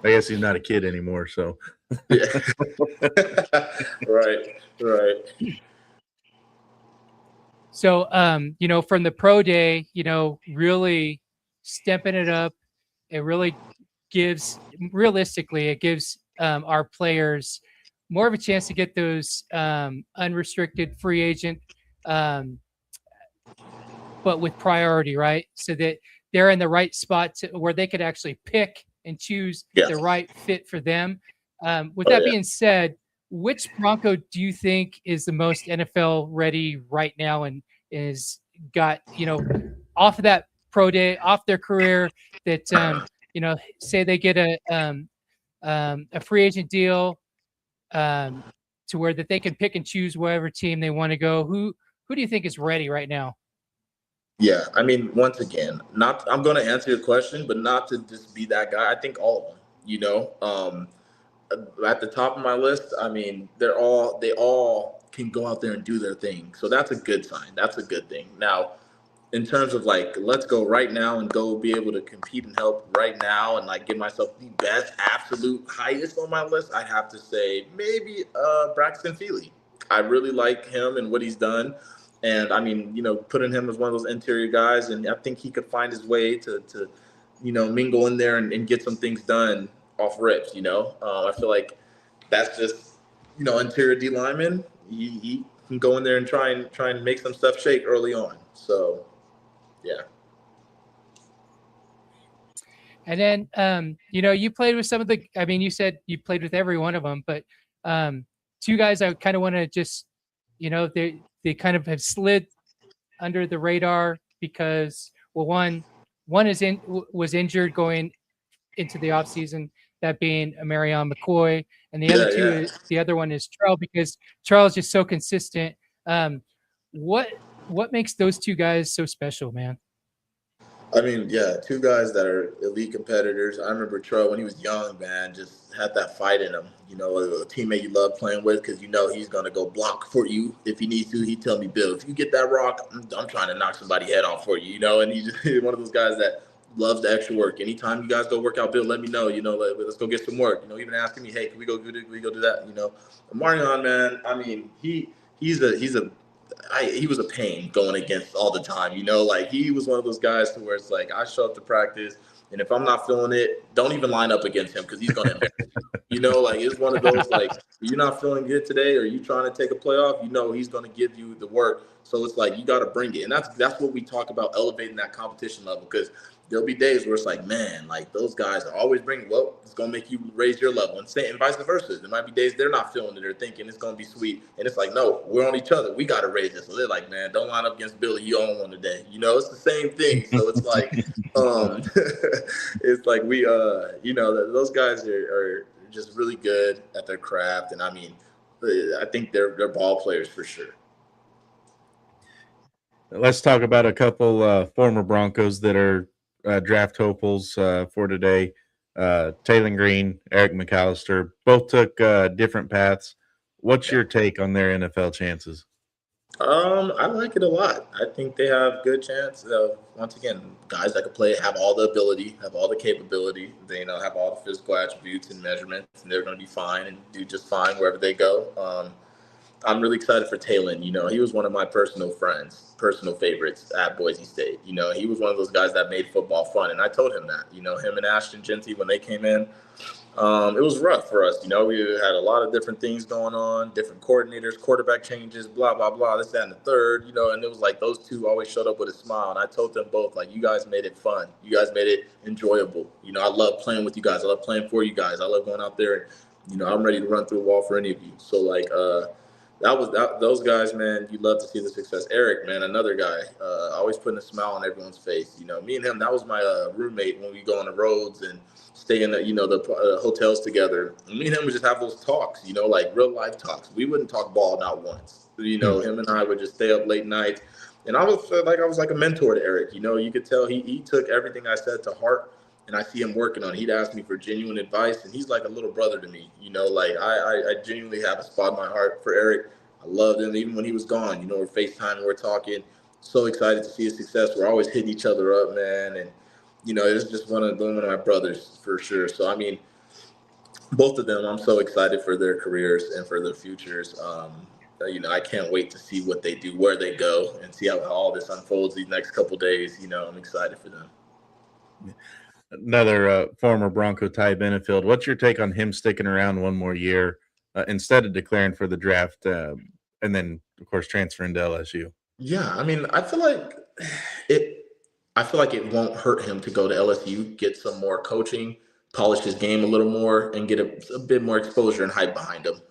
I guess he's not a kid anymore, so. Yeah. Right. So, from the Pro Day, really stepping it up, it really gives our players more of a chance to get those unrestricted free agent, but with priority, right? So that they're in the right spot where they could actually pick and choose the right fit for them. With that being said, which Bronco do you think is the most NFL ready right now and is got, off of that Pro Day, off their career that, say they get a free agent deal, to where that they can pick and choose wherever team they want to go. Who do you think is ready right now? Yeah, I mean, once again, I'm going to answer your question, but not to just be that guy. I think all of them, at the top of my list, I mean, they all can go out there and do their thing. So that's a good sign. That's a good thing. Now, in terms of like, let's go right now and go be able to compete and help right now and like give myself the best, absolute highest on my list, I'd have to say maybe Braxton Feely. I really like him and what he's done. And I mean, putting him as one of those interior guys, and I think he could find his way to mingle in there and get some things done off rips. I feel like that's just, interior D lineman. He can go in there and try and make some stuff shake early on. So, yeah. And then, you played with some of you said you played with every one of them, but two guys I kind of want to just, they kind of have slid under the radar because, well, one was injured going into the offseason, that being Marion McCoy, and the other one is Terrell, because Terrell is just so consistent. What makes those two guys so special, man? I mean, yeah, two guys that are elite competitors. I remember Troy when he was young, man, just had that fight in him. A teammate you love playing with because he's going to go block for you if he needs to. He'd tell me, Bill, if you get that rock, I'm trying to knock somebody's head off for you, and he's just one of those guys that loves the extra work. Anytime you guys go work out, Bill, let me know, let's go get some work. Even asking me, hey, can we go do that? Marion, man, I mean, he was a pain going against all the time, like he was one of those guys to where it's like I show up to practice and if I'm not feeling it, don't even line up against him because he's going to embarrass you. You know, like it's one of those like you're not feeling good today, or you trying to take a playoff. You know, he's going to give you the work. So it's like you got to bring it, and that's what we talk about, elevating that competition level, because there'll be days where it's like, man, like those guys are always bringing, well, it's going to make you raise your level, and vice versa. There might be days they're not feeling it. They're thinking it's going to be sweet. And it's like, no, we're on each other. We got to raise it. So they're like, man, don't line up against Billy. You own one today. You know, it's the same thing. So it's like, it's like we, you know, those guys are just really good at their craft. And I mean, I think they're ball players for sure. Let's talk about a couple former Broncos that are draft hopefuls for today. Taylor Green, Eric McAllister, both took different paths. What's your take on their NFL chances? I like it a lot. I think they have good chance. Once again, guys that can play, have all the ability, have all the capability. They, you know, have all the physical attributes and measurements, and they're going to be fine and do just fine wherever they go. I'm really excited for Taylon. You know, he was one of my personal favorites at Boise State. You know, he was one of those guys that made football fun, and I told him that. You know, him and Ashton Genty, when they came in, it was rough for us. You know, we had a lot of different things going on, different coordinators, quarterback changes, blah, blah, blah, this, that, and the third, you know, and it was like those two always showed up with a smile. And I told them both, like, you guys made it fun. You guys made it enjoyable. You know, I love playing with you guys. I love playing for you guys. I love going out there and, you know, I'm ready to run through a wall for any of you. So, like, those guys, man, you love to see the success. Eric, man, another guy, always putting a smile on everyone's face. You know, me and him, that was my roommate when we go on the roads and stay in the, you know, the hotels together. And me and him would just have those talks, you know, like real life talks. We wouldn't talk ball not once. You know, him and I would just stay up late nights. And I was like a mentor to Eric. You know, you could tell he took everything I said to heart. And I see him working on it. He'd ask me for genuine advice, and he's like a little brother to me. You know, like I genuinely have a spot in my heart for Eric. I loved him even when he was gone. You know, we're FaceTiming, we're talking. So excited to see his success. We're always hitting each other up, man. And, you know, it's just one of my brothers for sure. So, I mean, both of them, I'm so excited for their careers and for their futures. You know, I can't wait to see what they do, where they go, and see how all this unfolds these next couple of days. You know, I'm excited for them. Another former Bronco, Ty Benefield. What's your take on him sticking around one more year instead of declaring for the draft and then, of course, transferring to LSU? Yeah, I mean, I feel like it won't hurt him to go to LSU, get some more coaching, polish his game a little more, and get a bit more exposure and hype behind him.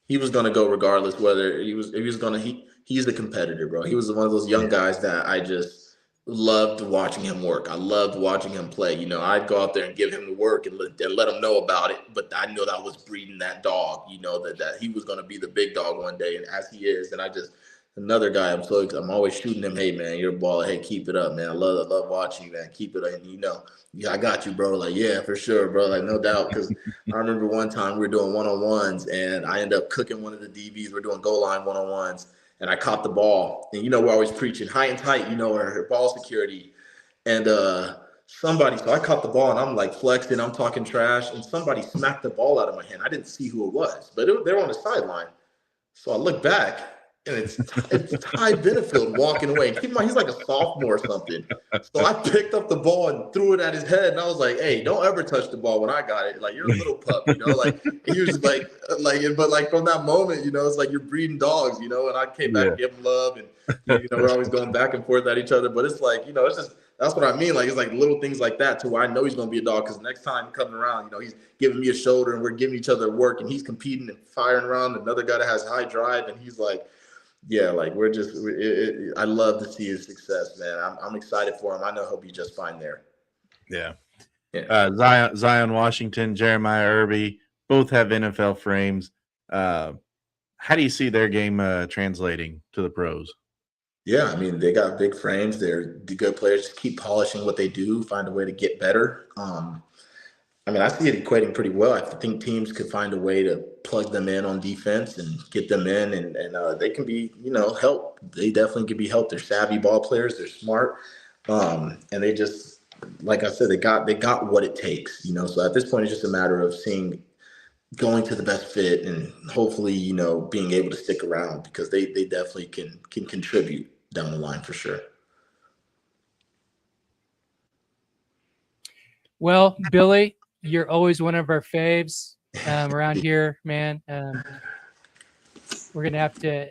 He was going to go regardless whether he's a competitor, bro. He was one of those young guys that I just loved watching him work. I loved watching him play. You know, I'd go out there and give him the work and let him know about it. But I knew that I was breeding that dog, you know, that he was going to be the big dog one day. And as he is, and another guy, I'm always shooting him. Hey, man, you're a baller. Hey, keep it up, man. I love watching you, man. Keep it up. And, you know, yeah, I got you, bro. Like, yeah, for sure, bro. Like, no doubt. Because I remember one time we were doing one-on-ones, and I ended up cooking one of the DBs. We're doing goal line one-on-ones. And I caught the ball, and, you know, we're always preaching high and tight, you know, our ball security. And so I caught the ball, and I'm like flexing, I'm talking trash, and somebody smacked the ball out of my hand. I didn't see who it was, but they were on the sideline. So I look back, and it's Ty Benefield walking away. And keep in mind, he's like a sophomore or something. So I picked up the ball and threw it at his head, and I was like, "Hey, don't ever touch the ball when I got it. Like, you're a little pup, you know." Like, he was but like from that moment, you know, it's like you're breeding dogs, you know. And I came back and gave him love, and, you know, we're always going back and forth at each other. But it's like, you know, it's just that's what I mean. Like, it's like little things like that to where I know he's going to be a dog, because next time coming around, you know, he's giving me a shoulder and we're giving each other work, and he's competing and firing around another guy that has high drive, and he's like. Yeah, like I love to see his success, man. I'm excited for him. I know he'll be just fine there. Yeah. Zion Washington, Jeremiah Irby, both have NFL frames. How do you see their game translating to the pros? Yeah, I mean, they got big frames. They're good players. Just keep polishing what they do, find a way to get better. I mean, I see it equating pretty well. I think teams could find a way to plug them in on defense and get them in, and they can be, you know, help. They definitely can be helped. They're savvy ball players. They're smart, and they just, like I said, they got what it takes, you know. So at this point, it's just a matter of going to the best fit, and hopefully, you know, being able to stick around, because they definitely can contribute down the line for sure. Well, Billy, you're always one of our faves around here, man. We're gonna have to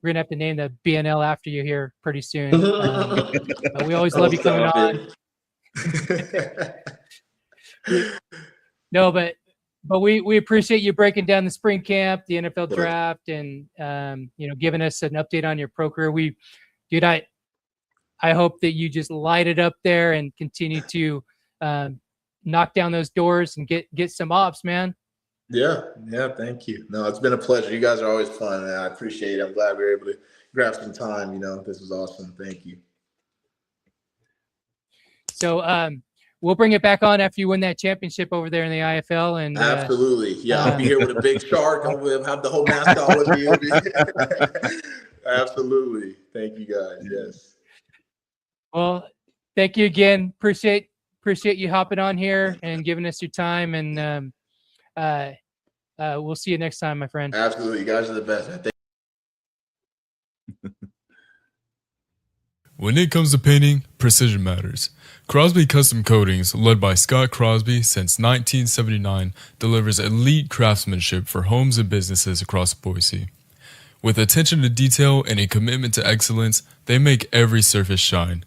name the BNL after you here pretty soon. But we always love you coming on. No, but we appreciate you breaking down the spring camp, the NFL draft, and giving us an update on your pro career. I hope that you just light it up there and continue to knock down those doors and get some ops, man. Yeah, thank you. No, it's been a pleasure. You guys are always fun, and I appreciate it. I'm glad we were able to grab some time. This was awesome. Thank you. So we'll bring it back on after you win that championship over there in the IFL. And absolutely, yeah, I'll be here with a big shark. I'll have the whole mascot with me. Absolutely, thank you guys. Yes. Well, thank you again. Appreciate you hopping on here and giving us your time. And we'll see you next time, my friend. Absolutely, you guys are the best. When it comes to painting, precision matters. Crosby Custom Coatings, led by Scott Crosby since 1979, delivers elite craftsmanship for homes and businesses across Boise. With attention to detail and a commitment to excellence, they make every surface shine.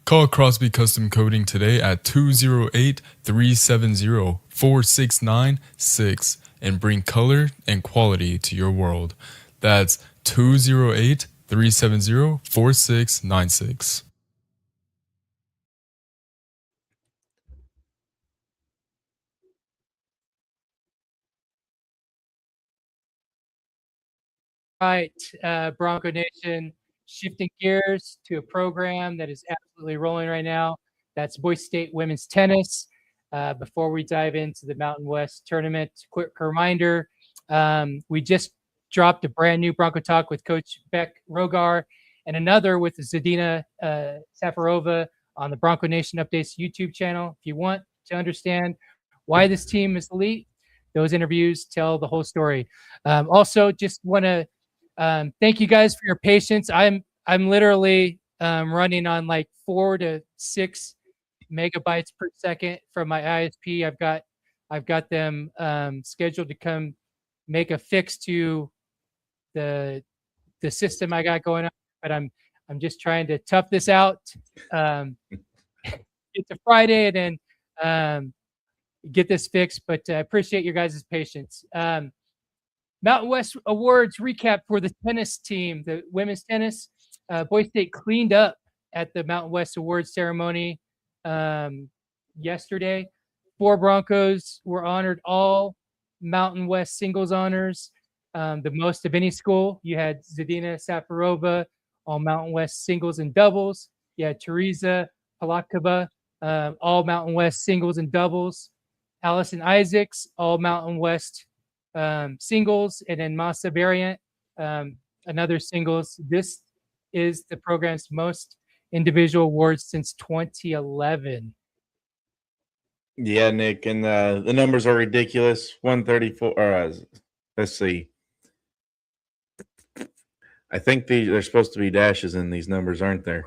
Call Crosby Custom Coating today at 208-370-4696 and bring color and quality to your world. That's 208-370-4696. Right, Bronco Nation, shifting gears to a program that is absolutely rolling right now. That's Boise State women's tennis. Before we dive into the Mountain West tournament, quick reminder, we just dropped a brand new Bronco Talk with Coach Beck Rogar and another with Zadina Safarova on the Bronco Nation Updates YouTube channel. If you want to understand why this team is elite, those interviews tell the whole story. Also, just want to thank you guys for your patience. I'm literally running on like 4 to 6 megabytes per second from my ISP. I've got them scheduled to come make a fix to the system I got going on, but I'm just trying to tough this out. It's a Friday and then get this fixed, but I appreciate your guys' patience. Mountain West Awards recap for the tennis team, the women's tennis. Boise State cleaned up at the Mountain West Awards ceremony yesterday. 4 Broncos were honored, all Mountain West singles honors, the most of any school. You had Zadina Safarova, all Mountain West singles and doubles. You had Teresa Palakova, all Mountain West singles and doubles. Allison Isaacs, all Mountain West singles, and then Masa Variant, another singles. This is the program's most individual awards since 2011. Yeah, Nick, and the numbers are ridiculous. 134. Let's see. I think there's supposed to be dashes in these numbers, aren't there?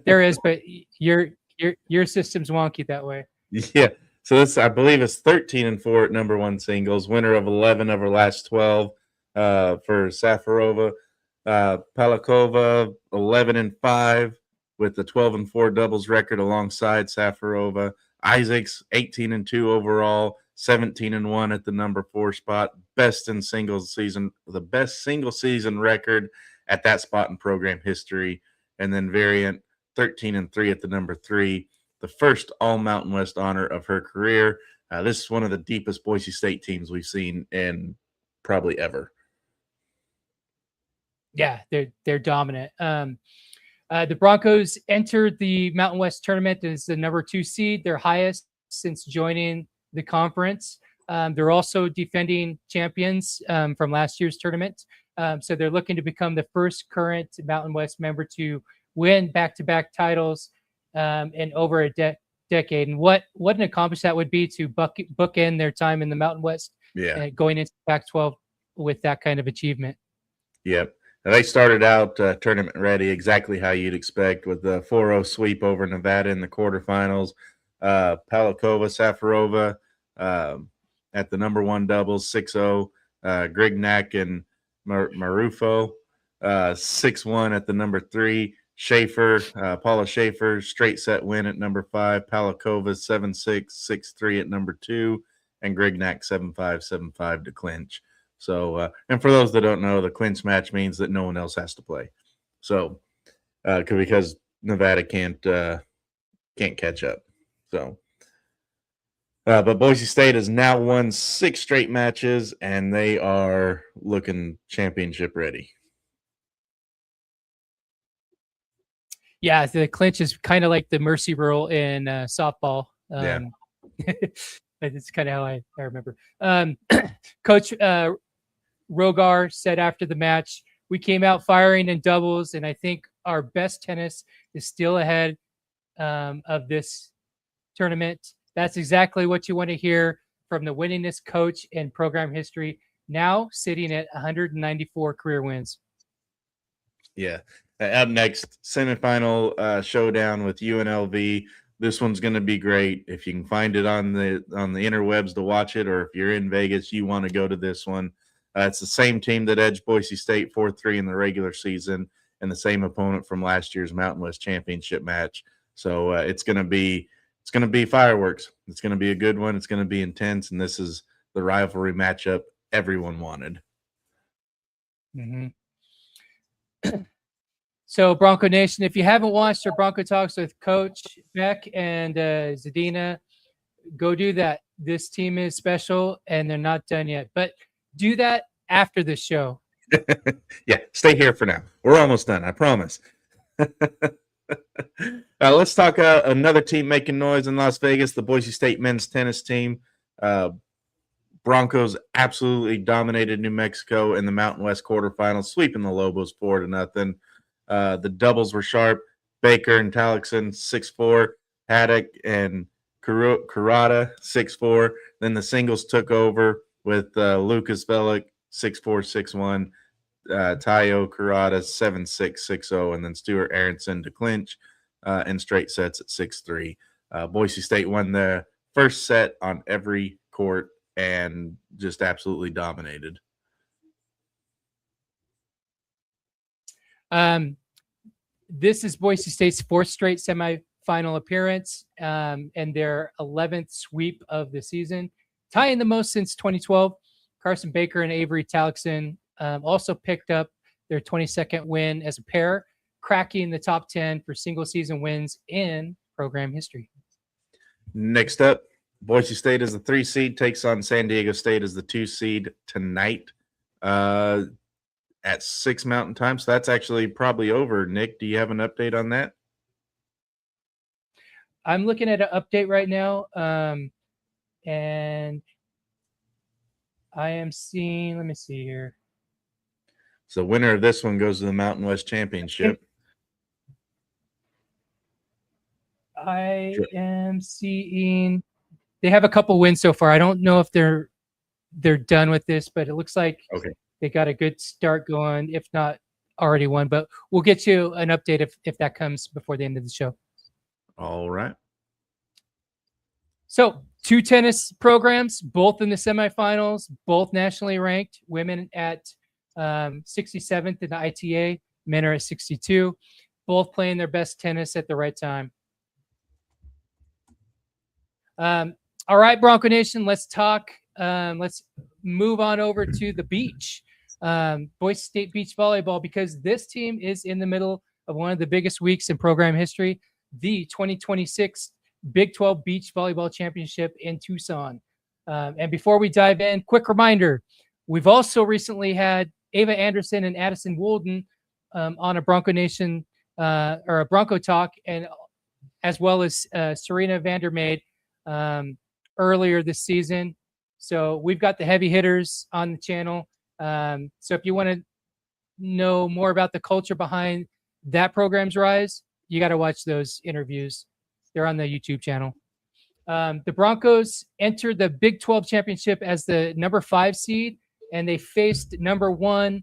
There is, but your system's wonky that way. Yeah. So this, I believe, is 13-4 at number 1 singles. Winner of 11 of her last 12 for Safarova. Palakova 11-5 with the 12-4 doubles record alongside Safarova. Isaacs 18-2 overall, 17-1 at the number 4 spot. Best in singles season, the best single season record at that spot in program history. And then Variant 13-3 at the number 3. The first all Mountain West honor of her career. This is one of the deepest Boise State teams we've seen in probably ever. Yeah, they're dominant. The Broncos entered the Mountain West tournament as the number 2 seed, their highest since joining the conference. They're also defending champions from last year's tournament. So they're looking to become the first current Mountain West member to win back-to-back titles in over a decade. And what an accomplishment that would be to bookend their time in the Mountain West, going into Pac-12 with that kind of achievement. Yep. Now, they started out tournament ready exactly how you'd expect, with the 4-0 sweep over Nevada in the quarterfinals. Palakova, Safarova at the number 1 doubles, 6-0. Grignac and Marufo, 6-1 at the number 3. Schaefer, Paula Schaefer, straight set win at number 5. Palakova, 7-6, 6-3 at number 2. And Grignac, 7-5, 7-5 to clinch. So, and for those that don't know, the clinch match means that no one else has to play. So, because Nevada can't catch up. So, but Boise State has now won 6 straight matches, and they are looking championship ready. Yeah, the clinch is kind of like the mercy rule in softball. Yeah. It's kind of how I remember. Coach Rogar said after the match, we came out firing in doubles, and I think our best tennis is still ahead of this tournament. That's exactly what you want to hear from the winningest coach in program history, now sitting at 194 career wins. Yeah. Up next, semifinal showdown with UNLV. This one's going to be great. If you can find it on the interwebs to watch it, or if you're in Vegas, you want to go to this one. It's the same team that edged Boise State 4-3 in the regular season, and the same opponent from last year's Mountain West Championship match. So it's going to be fireworks. It's going to be a good one. It's going to be intense, and this is the rivalry matchup everyone wanted. Mm-hmm. So, Bronco Nation, if you haven't watched our Bronco Talks with Coach Beck and Zadina, go do that. This team is special, and they're not done yet. But do that after the show. Yeah, stay here for now. We're almost done, I promise. Let's talk another team making noise in Las Vegas, the Boise State men's tennis team. Broncos absolutely dominated New Mexico in the Mountain West quarterfinals, sweeping the Lobos 4-0. The doubles were sharp. Baker and Talixon 6-4, Haddock and Kurata 6-4. Then the singles took over with Lucas Velik 6-4, 6-1, Tayo Kurata 7-6, 6-0, and then Stuart Aronson to clinch in straight sets at 6-3. Boise State won the first set on every court and just absolutely dominated. This is Boise State's 4th straight semifinal appearance and their 11th sweep of the season, tying the most since 2012. Carson Baker and Avery Talixon also picked up their 22nd win as a pair, cracking the top 10 for single season wins in program history. Next up, Boise State is the 3 seed, takes on San Diego State as the 2 seed tonight. At 6 Mountain Time. So that's actually probably over. Nick, do you have an update on that? I'm looking at an update right now. And I am seeing, let me see here. So winner of this one goes to the Mountain West Championship. I am seeing they have a couple wins so far. I don't know if they're done with this, but it looks like okay. They got a good start going, if not already won. But we'll get you an update if that comes before the end of the show. All right. So 2 tennis programs, both in the semifinals, both nationally ranked. Women at 67th in the ITA, men are at 62. Both playing their best tennis at the right time. All right, Bronco Nation, let's talk. Let's move on over to the beach. Boise State beach volleyball, because this team is in the middle of one of the biggest weeks in program history, the 2026 Big 12 Beach Volleyball Championship in Tucson. And before we dive in, quick reminder, we've also recently had Ava Anderson and Addison Woolden on a Bronco Nation or a Bronco Talk, and as well as Serena Vandermeid earlier this season. So we've got the heavy hitters on the channel. So if you want to know more about the culture behind that program's rise, you got to watch those interviews. They're on the YouTube channel. The Broncos entered the Big 12 championship as the number 5 seed, and they faced number 1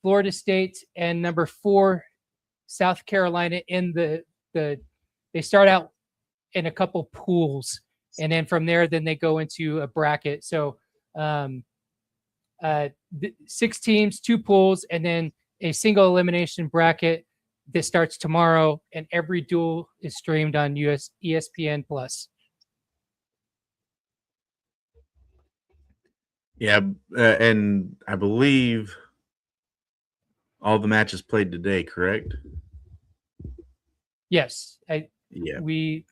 Florida State and number 4 South Carolina in they start out in a couple pools, and then from there, then they go into a bracket. So 6 teams, 2 pools, and then a single elimination bracket that starts tomorrow, and every duel is streamed on ESPN Plus. Yeah, and I believe all the matches played today, correct? Yes, Yeah, we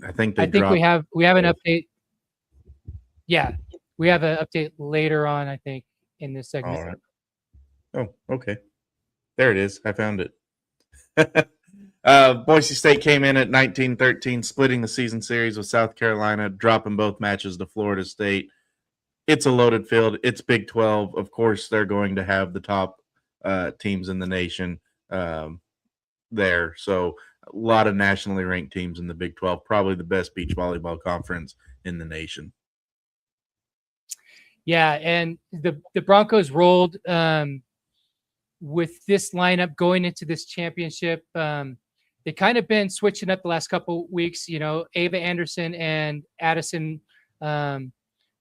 I think we dropped. have an update. Yeah, we have an update later on, I think, in this segment. All right. Oh, okay. There it is. I found it. Boise State came in at 19-13, splitting the season series with South Carolina, dropping both matches to Florida State. It's a loaded field. It's Big 12. Of course, they're going to have the top teams in the nation there. So a lot of nationally ranked teams in the Big 12, probably the best beach volleyball conference in the nation. Yeah, and the Broncos rolled with this lineup going into this championship. They kind of been switching up the last couple weeks. You know, Ava Anderson and Addison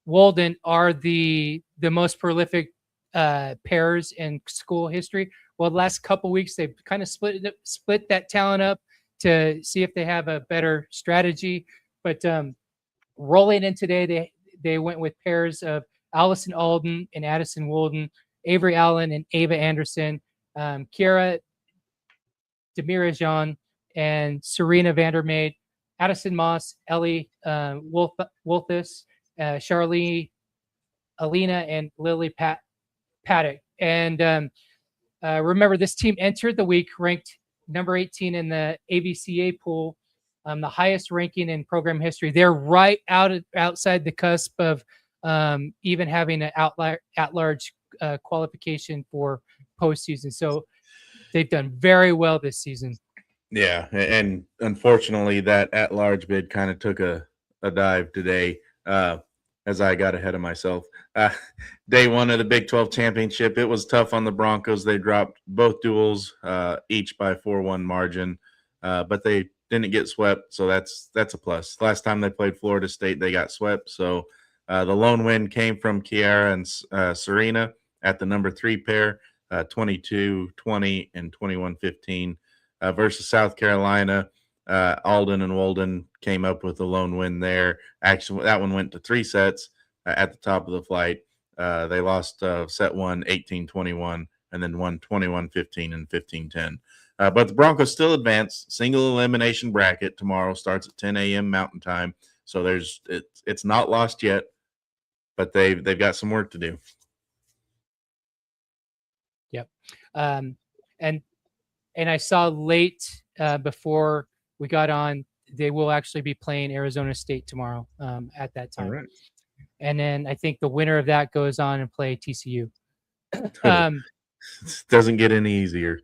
Walden are the most prolific pairs in school history. Well, the last couple weeks they've kind of split that talent up to see if they have a better strategy. But rolling in today, they went with pairs of Allison Alden and Addison Walden, Avery Allen and Ava Anderson, Kiara Demirajan and Serena Vandermeid, Addison Moss, Ellie Wolthus, Charlie Alina, and Lily Paddock. And remember, this team entered the week ranked number 18 in the AVCA pool, the highest ranking in program history. They're right outside the cusp of even having an at-large qualification for postseason. So they've done very well this season. Yeah, and unfortunately, that at-large bid kind of took a dive today as I got ahead of myself. Day one of the Big 12 championship, it was tough on the Broncos. They dropped both duels, each by 4-1 margin, but they didn't get swept, so that's a plus. Last time they played Florida State, they got swept, so the lone win came from Kiara and Serena at the number 3 pair, 22-20 and 21-15. Versus South Carolina, Alden and Walden came up with a lone win there. Actually, that one went to 3 sets at the top of the flight. They lost set 1, 18-21, and then won 21-15 and 15-10. But the Broncos still advance. Single elimination bracket tomorrow starts at 10 a.m. Mountain Time. So it's not lost yet, but they've got some work to do. Yep. And I saw late before we got on, they will actually be playing Arizona State tomorrow at that time. All right. And then I think the winner of that goes on and play TCU. Doesn't get any easier.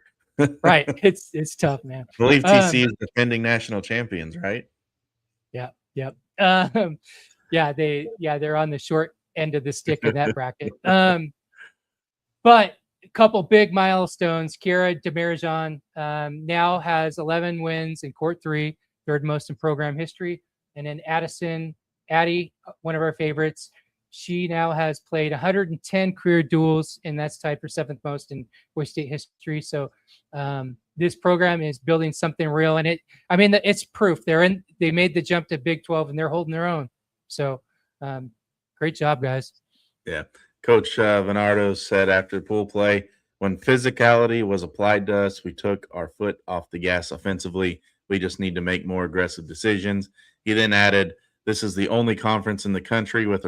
Right. It's tough, man. I believe TCU is defending national champions, right? Yeah. Yep. They're on the short end of the stick in that bracket. But a couple big milestones. Kiara Demirajan now has 11 wins in Court 3, third most in program history. And then Addie, one of our favorites, she now has played 110 career duels, and that's tied for 7th most in Boise State history. So this program is building something real, and it's proof. They made the jump to Big 12, and they're holding their own. So great job, guys. Yeah. Coach Venardo said after pool play, when physicality was applied to us, we took our foot off the gas offensively. We just need to make more aggressive decisions. He then added, this is the only conference in the country with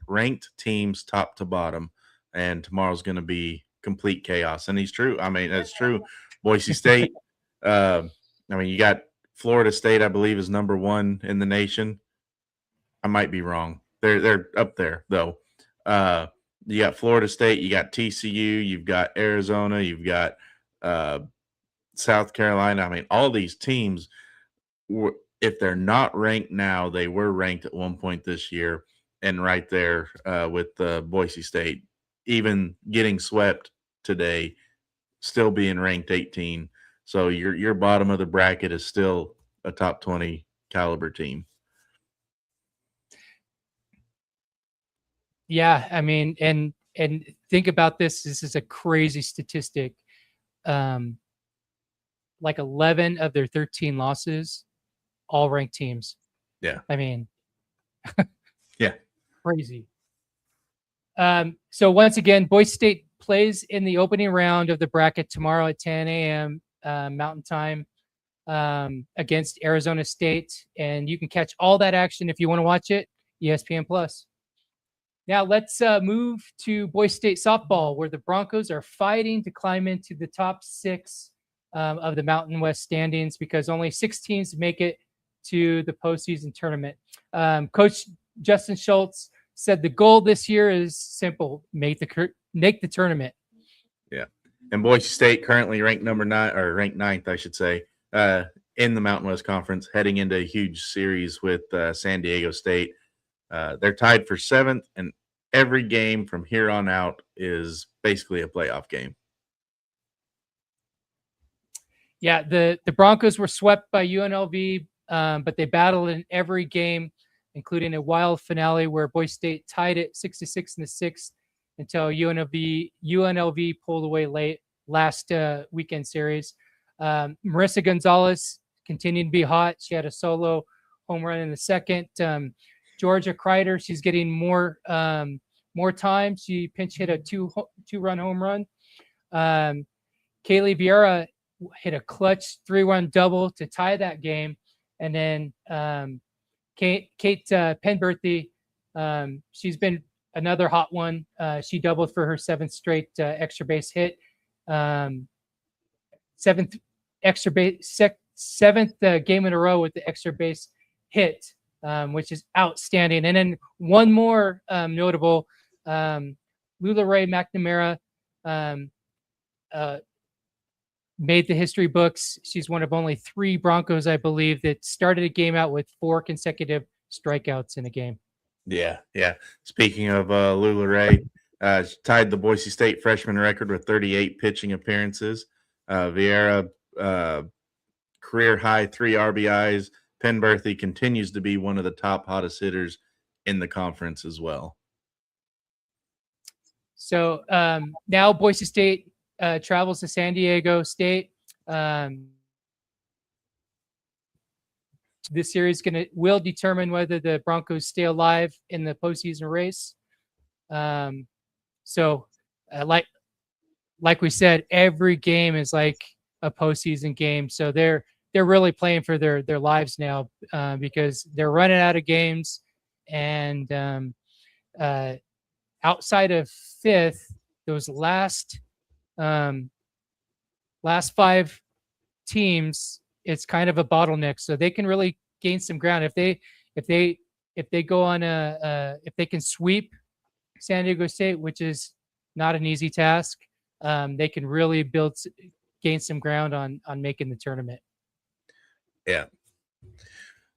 ranked teams top to bottom, and tomorrow's going to be complete chaos. And he's true. I mean, that's true. Boise State, you got Florida State, I believe, is number 1 in the nation. I might be wrong. They're up there, though. You got Florida State, you got TCU, you've got Arizona, you've got South Carolina. I mean, all these teams, if they're not ranked now, they were ranked at one point this year, and right there with Boise State, even getting swept today, still being ranked 18. So your bottom of the bracket is still a top 20 caliber team. Yeah, I mean, and think about this. This is a crazy statistic. Like 11 of their 13 losses, all ranked teams. Yeah. I mean, yeah, crazy. So once again, Boise State plays in the opening round of the bracket tomorrow at 10 a.m. Mountain Time against Arizona State, and you can catch all that action if you want to watch it. ESPN Plus. Now let's move to Boise State softball, where the Broncos are fighting to climb into the top 6 of the Mountain West standings because only 6 teams make it to the postseason tournament. Coach Justin Schultz said the goal this year is simple: make the tournament. Yeah, and Boise State currently ranked ranked 9th, I should say, in the Mountain West Conference, heading into a huge series with San Diego State. They're tied for 7th, and every game from here on out is basically a playoff game. Yeah, the Broncos were swept by UNLV, but they battled in every game, including a wild finale where Boise State tied it 6-6 in the 6th until UNLV pulled away late last weekend series. Marissa Gonzalez continued to be hot. She had a solo home run in the 2nd. Georgia Kreider, she's getting more time. She pinch hit a two-run home run. Kaylee Vieira hit a clutch 3-run double to tie that game. And then Kate Penberthy, she's been another hot one. She doubled for her 7th straight extra base hit. 7th extra base, 7th game in a row with the extra base hit, which is outstanding. And then one more notable, Lula Ray McNamara made the history books. She's one of only 3 Broncos, I believe, that started a game out with 4 consecutive strikeouts in a game. Yeah. Speaking of Lula Ray, she tied the Boise State freshman record with 38 pitching appearances. Vieira, career high 3 RBIs. Penberthy continues to be one of the top hottest hitters in the conference as well. So now Boise State travels to San Diego State. This series will determine whether the Broncos stay alive in the postseason race. So, like we said, every game is like a postseason game. So they're really playing for their lives now because they're running out of games, and outside of 5th, those last 5 teams, it's kind of a bottleneck. So they can really gain some ground if they go on if they can sweep San Diego State, which is not an easy task. They can really gain some ground on making the tournament. Yeah.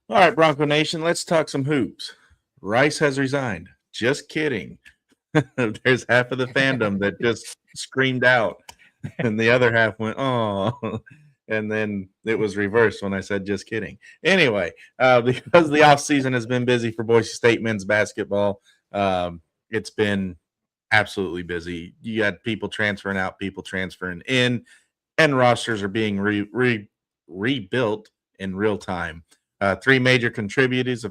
All right, Bronco Nation, let's talk some hoops. Rice has resigned. Just kidding. There's half of the fandom that just screamed out, and the other half went, oh, and then it was reversed when I said just kidding. Anyway, because the offseason has been busy for Boise State men's basketball, it's been absolutely busy. You got people transferring out, people transferring in, and rosters are being rebuilt in real time. 3 major contributors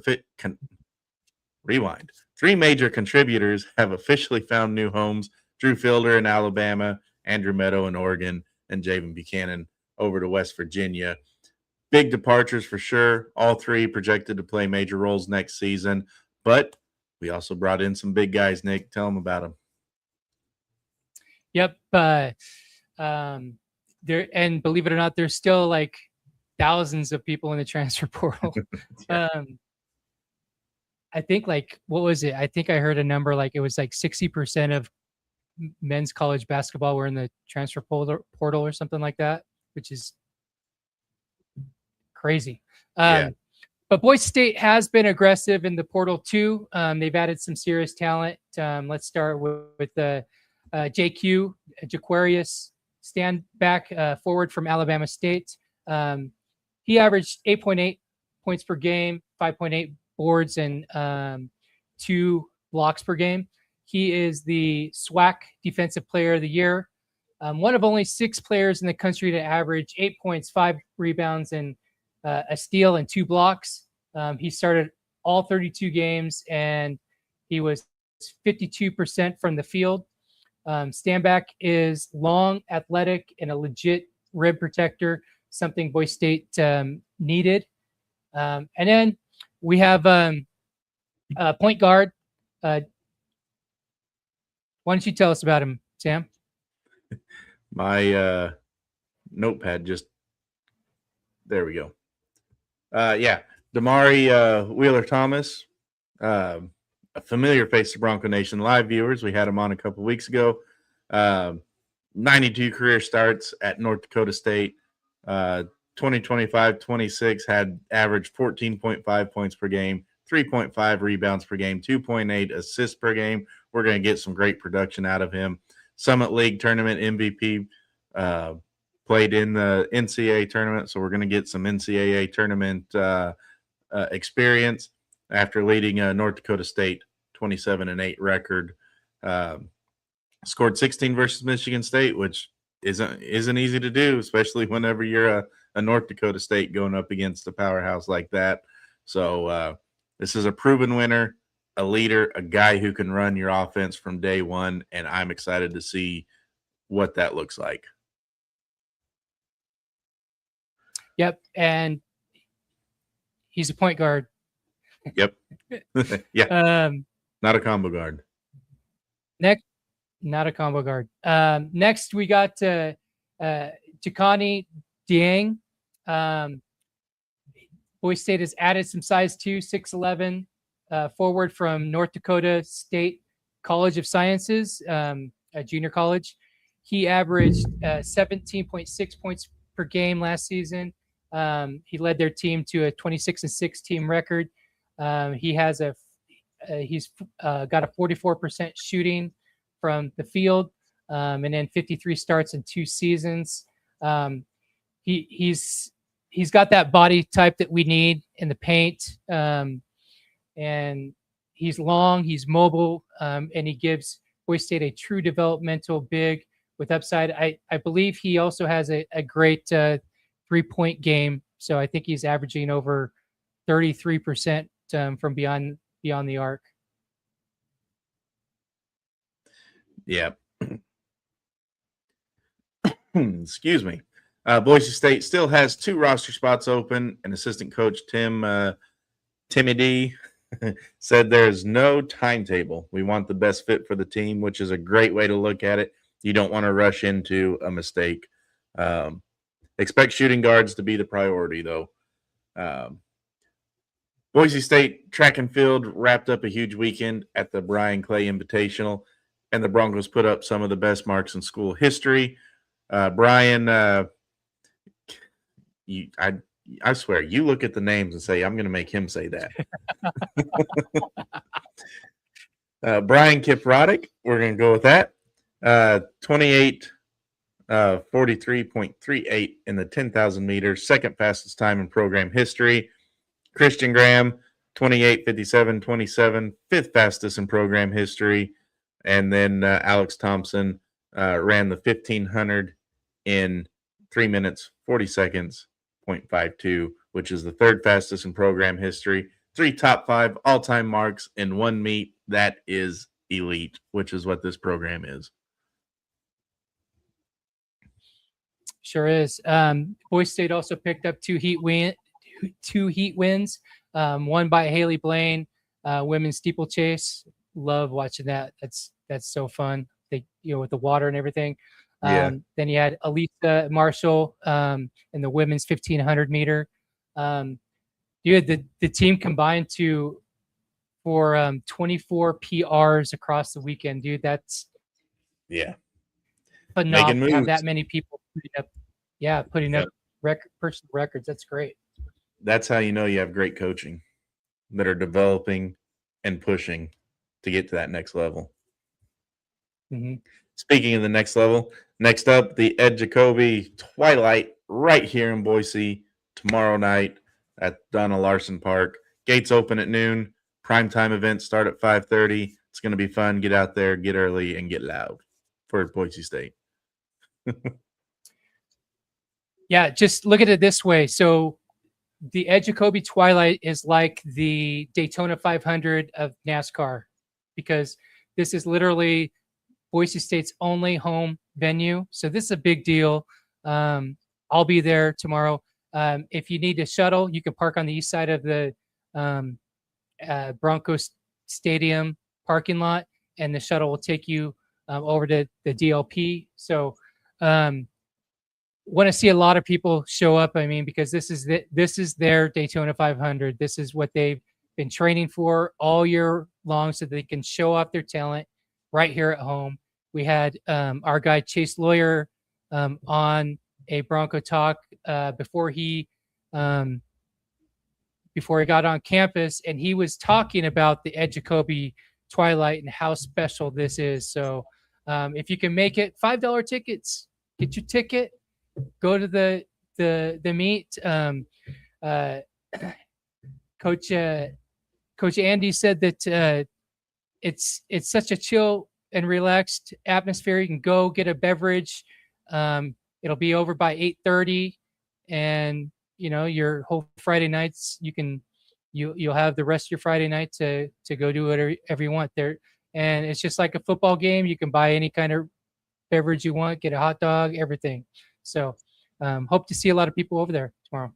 Three major contributors have officially found new homes: Drew Fielder in Alabama, Andrew Meadow in Oregon, and Javen Buchanan over to West Virginia. Big departures for sure. All 3 projected to play major roles next season. But we also brought in some big guys, Nick. Tell them about them. Yep. There, and believe it or not, there's still like thousands of people in the transfer portal. Yeah. I think what was it? I think I heard a number it was 60% of men's college basketball were in the transfer portal or something like that, which is crazy. Yeah. But Boise State has been aggressive in the portal too. They've added some serious talent. Let's start with the JQ, Jaquarius, stand back forward from Alabama State. He averaged 8.8 points per game, 5.8 boards, and 2 blocks per game. He is the SWAC Defensive Player of the Year. One of only 6 players in the country to average 8 points, 5 rebounds, and a steal and 2 blocks. He started all 32 games, and he was 52% from the field. Standback is long, athletic, and a legit rim protector, something Boise State needed. And then we have point guard. Why don't you tell us about him, Sam? My notepad just there we go. Damari Wheeler-Thomas, a familiar face to Bronco Nation live viewers. We had him on a couple weeks ago. 92 career starts at North Dakota State. 2025-26 had averaged 14.5 points per game, 3.5 rebounds per game, 2.8 assists per game. We're going to get some great production out of him. Summit League tournament MVP, played in the NCAA tournament, so we're going to get some NCAA tournament experience after leading North Dakota State 27-8 record. Scored 16 versus Michigan State, which isn't easy to do, especially whenever you're a North Dakota State going up against a powerhouse like that. So this is a proven winner, a leader, a guy who can run your offense from day one, and I'm excited to see what that looks like. Yep, and he's a point guard. Yep. Yeah. Not a combo guard. Not a combo guard. Next, we got Chikani Dieng. Boise State has added some size too, 6'11", forward from North Dakota State College of Sciences, a junior college. He averaged 17.6 points per game last season. He led their team to a 26-6 team record. He's got a 44% shooting from the field, and then 53 starts in 2 seasons. He's got that body type that we need in the paint, and he's long, he's mobile, and he gives Boise State a true developmental big with upside. I believe he also has a great 3-point game, so I think he's averaging over 33% from beyond the arc. Yeah. Excuse me. Boise State still has 2 roster spots open, and assistant coach Timmy D said there's no timetable. We want the best fit for the team, which is a great way to look at it. You don't want to rush into a mistake. Expect shooting guards to be the priority, though. Boise State track and field wrapped up a huge weekend at the Brian Clay Invitational, and the Broncos put up some of the best marks in school history. Brian, I swear, you look at the names and say, I'm going to make him say that. Brian Kiprodic, we're going to go with that. 43.38 in the 10,000 meters, second fastest time in program history. Christian Graham, 28.57.27, fifth fastest in program history. And then Alex Thompson ran the 1,500 in 3 minutes, 40 seconds, 0.52, which is the third fastest in program history. 3 top 5 all-time marks in 1 meet. That is elite, which is what this program is. Sure is. Boise State also picked up 2 heat wins, one by Haley Blaine, women's steeplechase. Love watching that. That's so fun. With the water and everything. Then you had Elisa Marshall in the women's 1,500 meter. You had the team combined for 24 PRs across the weekend, dude. That's phenomenal to have that many people putting up personal records. That's great. That's how you know you have great coaching that are developing and pushing to get to that next level. Mm-hmm. Speaking of the next level, next up, the Ed Jacoby Twilight right here in Boise tomorrow night, at Donna Larson Park. Gates open at noon. Primetime events start at 5:30. It's going to be fun. Get out there, get early, and get loud for Boise State. Yeah, just look at it this way. So the Edge of Kobe Twilight is like the Daytona 500 of NASCAR, because this is literally Boise State's only home venue. So this is a big deal. I'll be there tomorrow. If you need a shuttle, you can park on the east side of the Bronco Stadium parking lot, and the shuttle will take you over to the DLP. So want to see a lot of people show up. I mean, because this is their Daytona 500. This is what they've been training for all year long, so they can show off their talent right here at home. We had our guy Chase Lawyer on a Bronco Talk before he got on campus, and he was talking about the Edge of Kobe Twilight and how special this is. So if you can make it, $5 tickets, get your ticket. Go to the meet. Coach Andy said that it's such a chill and relaxed atmosphere. You can go get a beverage. It'll be over by 8:30, and your whole Friday nights you'll have the rest of your Friday night to go do whatever you want there. And it's just like a football game. You can buy any kind of beverage you want, get a hot dog, everything. So hope to see a lot of people over there tomorrow.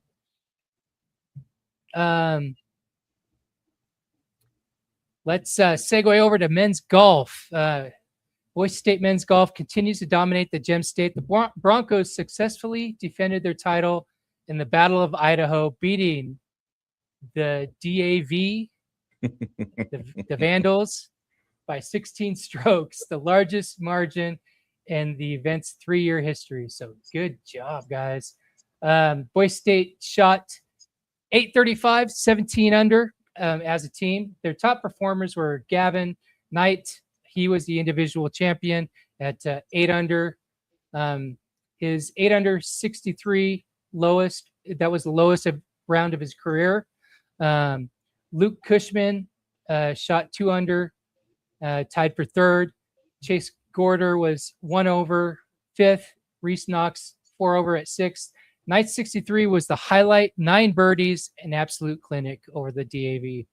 Let's segue over to men's golf. Boise State men's golf continues to dominate the Gem State. The Broncos successfully defended their title in the Battle of Idaho, beating the DAV, the Vandals, by 16 strokes, the largest margin in the event's 3-year history. So good job, guys. Boise State shot 835, 17 under as a team. Their top performers were Gavin Knight. He was the individual champion at 8 under. His 8 under 63 lowest. That was the lowest round of his career. Luke Cushman shot 2 under, tied for 3rd. Chase Gorder was 1 over, 5th. Reese Knox 4 over at 6th. Knight 63 was the highlight, 9 birdies, an absolute clinic over the DAV.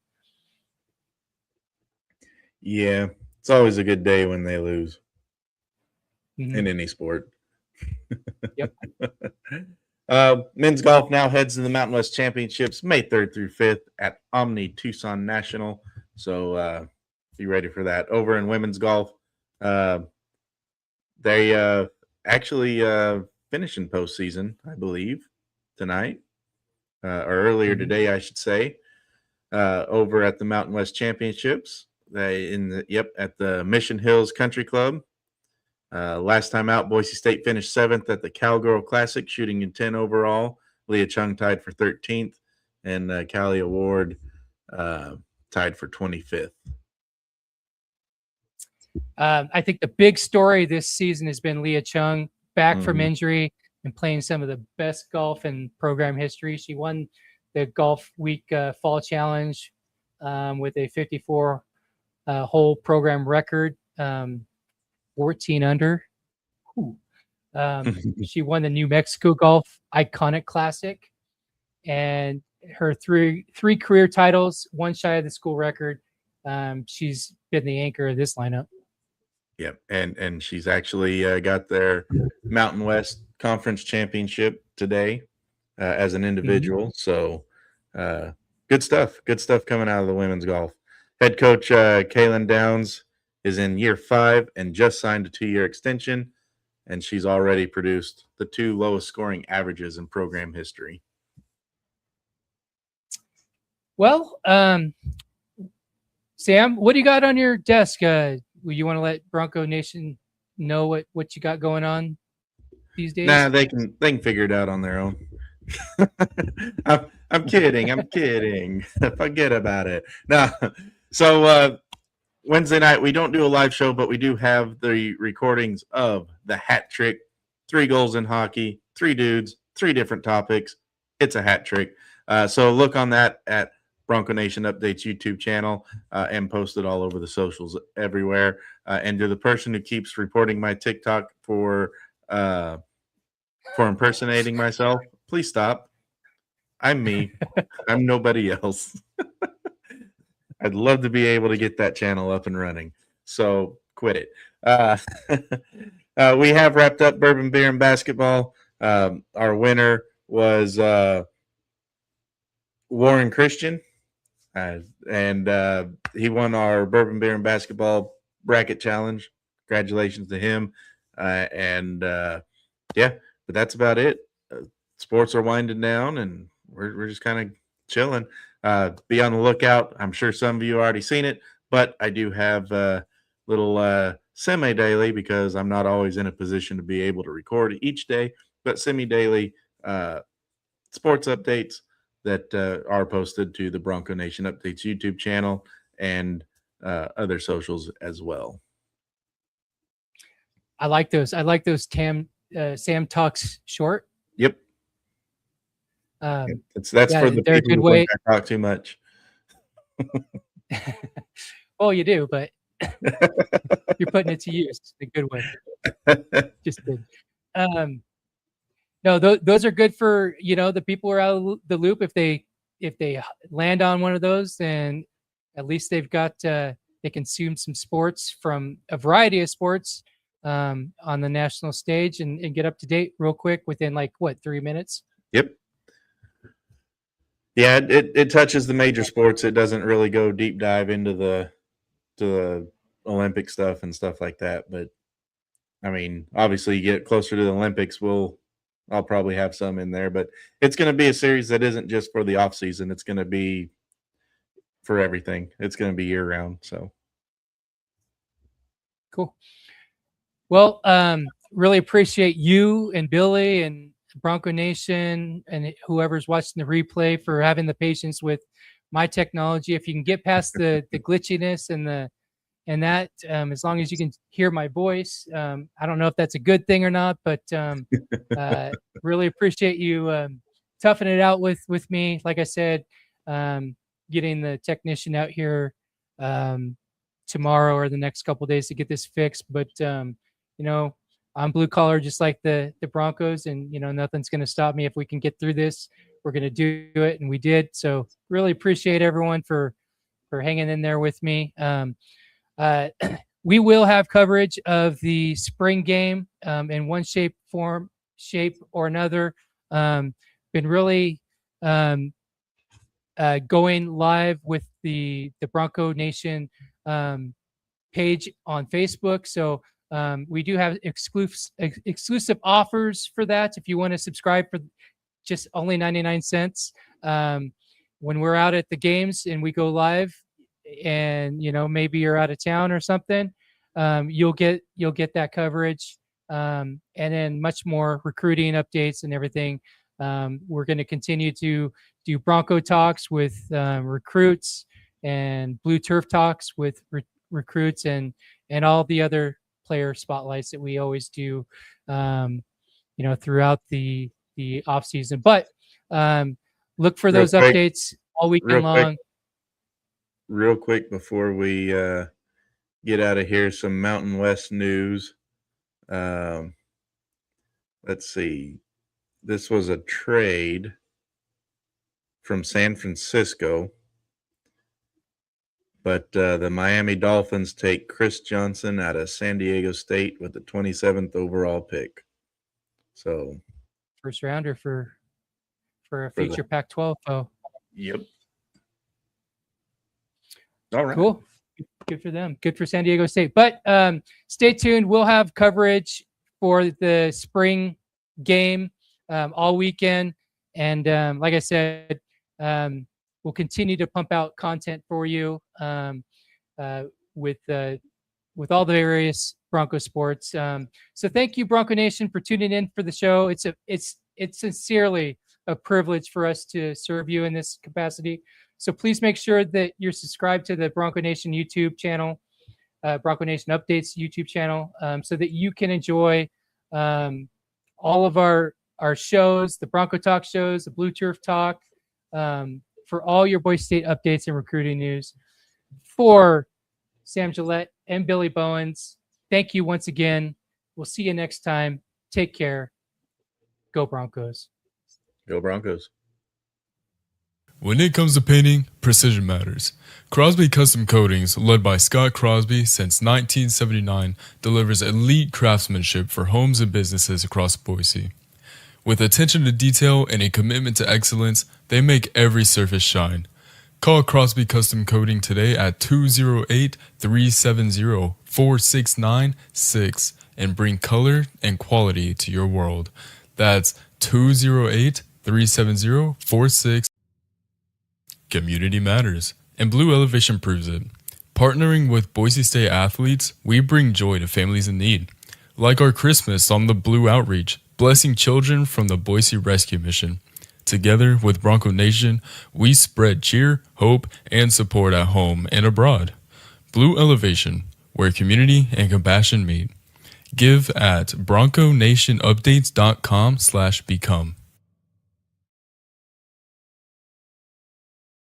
Yeah, it's always a good day when they lose in any sport. Yep. Men's golf now heads to the Mountain West Championships May 3rd through 5th at Omni Tucson National. So be ready for that. Over in women's golf, they actually finishing postseason, I believe, tonight or earlier today, I should say. Over at the Mountain West Championships, at the Mission Hills Country Club. Last time out, Boise State finished 7th at the Cowgirl Classic, shooting in 10 overall. Leah Chung tied for 13th, and Callie Ward tied for 25th. I think the big story this season has been Leah Chung back from injury and playing some of the best golf in program history. She won the Golf Week Fall Challenge with a 54 hole program record, 14 under. She won the New Mexico Golf Iconic Classic, and her three career titles, 1 shy of the school record. She's been the anchor of this lineup. Yeah, and she's actually got their Mountain West Conference Championship today as an individual. So good stuff. Good stuff coming out of the women's golf. Head coach Kaylin Downs is in year 5 and just signed a 2-year extension, and she's already produced the 2 lowest scoring averages in program history. Well, Sam, what do you got on your desk? You want to let Bronco Nation know what you got going on these days? Nah, they can figure it out on their own. I'm kidding. Forget about it. No. So Wednesday night we don't do a live show, but we do have the recordings of the hat trick. 3 goals in hockey, 3 dudes, 3 different topics. It's a hat trick. So look on that at Bronco Nation Updates YouTube channel and post it all over the socials everywhere. And to the person who keeps reporting my TikTok for impersonating myself, please stop. I'm me. I'm nobody else. I'd love to be able to get that channel up and running. So quit it. We have wrapped up Bourbon Beer and Basketball. Our winner was Warren Christian. And he won our Bourbon Beer and Basketball bracket challenge. Congratulations to him. Yeah, but that's about it. Sports are winding down, and we're just kind of chilling. Be on the lookout. I'm sure some of you already seen it, but I do have a little semi-daily, because I'm not always in a position to be able to record each day, but semi-daily sports updates that are posted to the Bronco Nation Updates YouTube channel and other socials as well. I like those. I like those Sam Talks short. Yep. That's for the they're a people good who way. think I talk too much. Well, you do, but you're putting it to use in a good way. Just kidding. No, those are good for, the people who are out of the loop. If they land on one of those, then at least they've got they consume some sports from a variety of sports on the national stage and get up to date real quick within 3 minutes. Yep. Yeah, it touches the major sports. It doesn't really go deep dive into the Olympic stuff and stuff like that. But I mean, obviously, you get closer to the Olympics, I'll probably have some in there. But it's going to be a series that isn't just for the off season. It's going to be for everything. It's going to be year round. So cool. Well, really appreciate you and Billy and Bronco Nation and whoever's watching the replay for having the patience with my technology. If you can get past the glitchiness and that, as long as you can hear my voice, I don't know if that's a good thing or not, but really appreciate you toughing it out with me. Like I said, getting the technician out here tomorrow or the next couple of days to get this fixed. But I'm blue collar, just like the Broncos, and nothing's going to stop me. If we can get through this, we're going to do it, and we did. So really appreciate everyone for hanging in there with me. We will have coverage of the spring game in one shape or another. Been really going live with the Bronco Nation page on Facebook. So we do have exclusive offers for that. If you want to subscribe for just only 99 cents, when we're out at the games and we go live, and maybe you're out of town or something, you'll get that coverage, and then much more recruiting updates and everything. We're going to continue to do Bronco talks with recruits and blue turf talks with recruits and all the other player spotlights that we always do throughout the off season. But look for those updates all weekend long. Real quick before we get out of here, some Mountain West news. Let's see. This was a trade from San Francisco, but the Miami Dolphins take Chris Johnson out of San Diego State with the 27th overall pick. So first rounder for a future Pac-12 foe. Yep. All right. Cool. Good for them. Good for San Diego State. But stay tuned. We'll have coverage for the spring game all weekend. And like I said, we'll continue to pump out content for you with all the various Bronco sports. So thank you, Bronco Nation, for tuning in for the show. It's sincerely a privilege for us to serve you in this capacity. So please make sure that you're subscribed to the Bronco Nation YouTube channel, Bronco Nation Updates YouTube channel, so that you can enjoy all of our shows, the Bronco Talk shows, the Blue Turf Talk, for all your Boise State updates and recruiting news. For Sam Gillette and Billy Bowens, thank you once again. We'll see you next time. Take care. Go Broncos. Go Broncos. When it comes to painting, precision matters. Crosby Custom Coatings, led by Scott Crosby since 1979, delivers elite craftsmanship for homes and businesses across Boise. With attention to detail and a commitment to excellence, they make every surface shine. Call Crosby Custom Coating today at 208-370-4696 and bring color and quality to your world. That's 208-370-4696. Community matters, and Blue Elevation proves it. Partnering with Boise State athletes, we bring joy to families in need. Like our Christmas on the Blue Outreach, blessing children from the Boise Rescue Mission. Together with Bronco Nation, we spread cheer, hope, and support at home and abroad. Blue Elevation, where community and compassion meet. Give at bronconationupdates.com/become.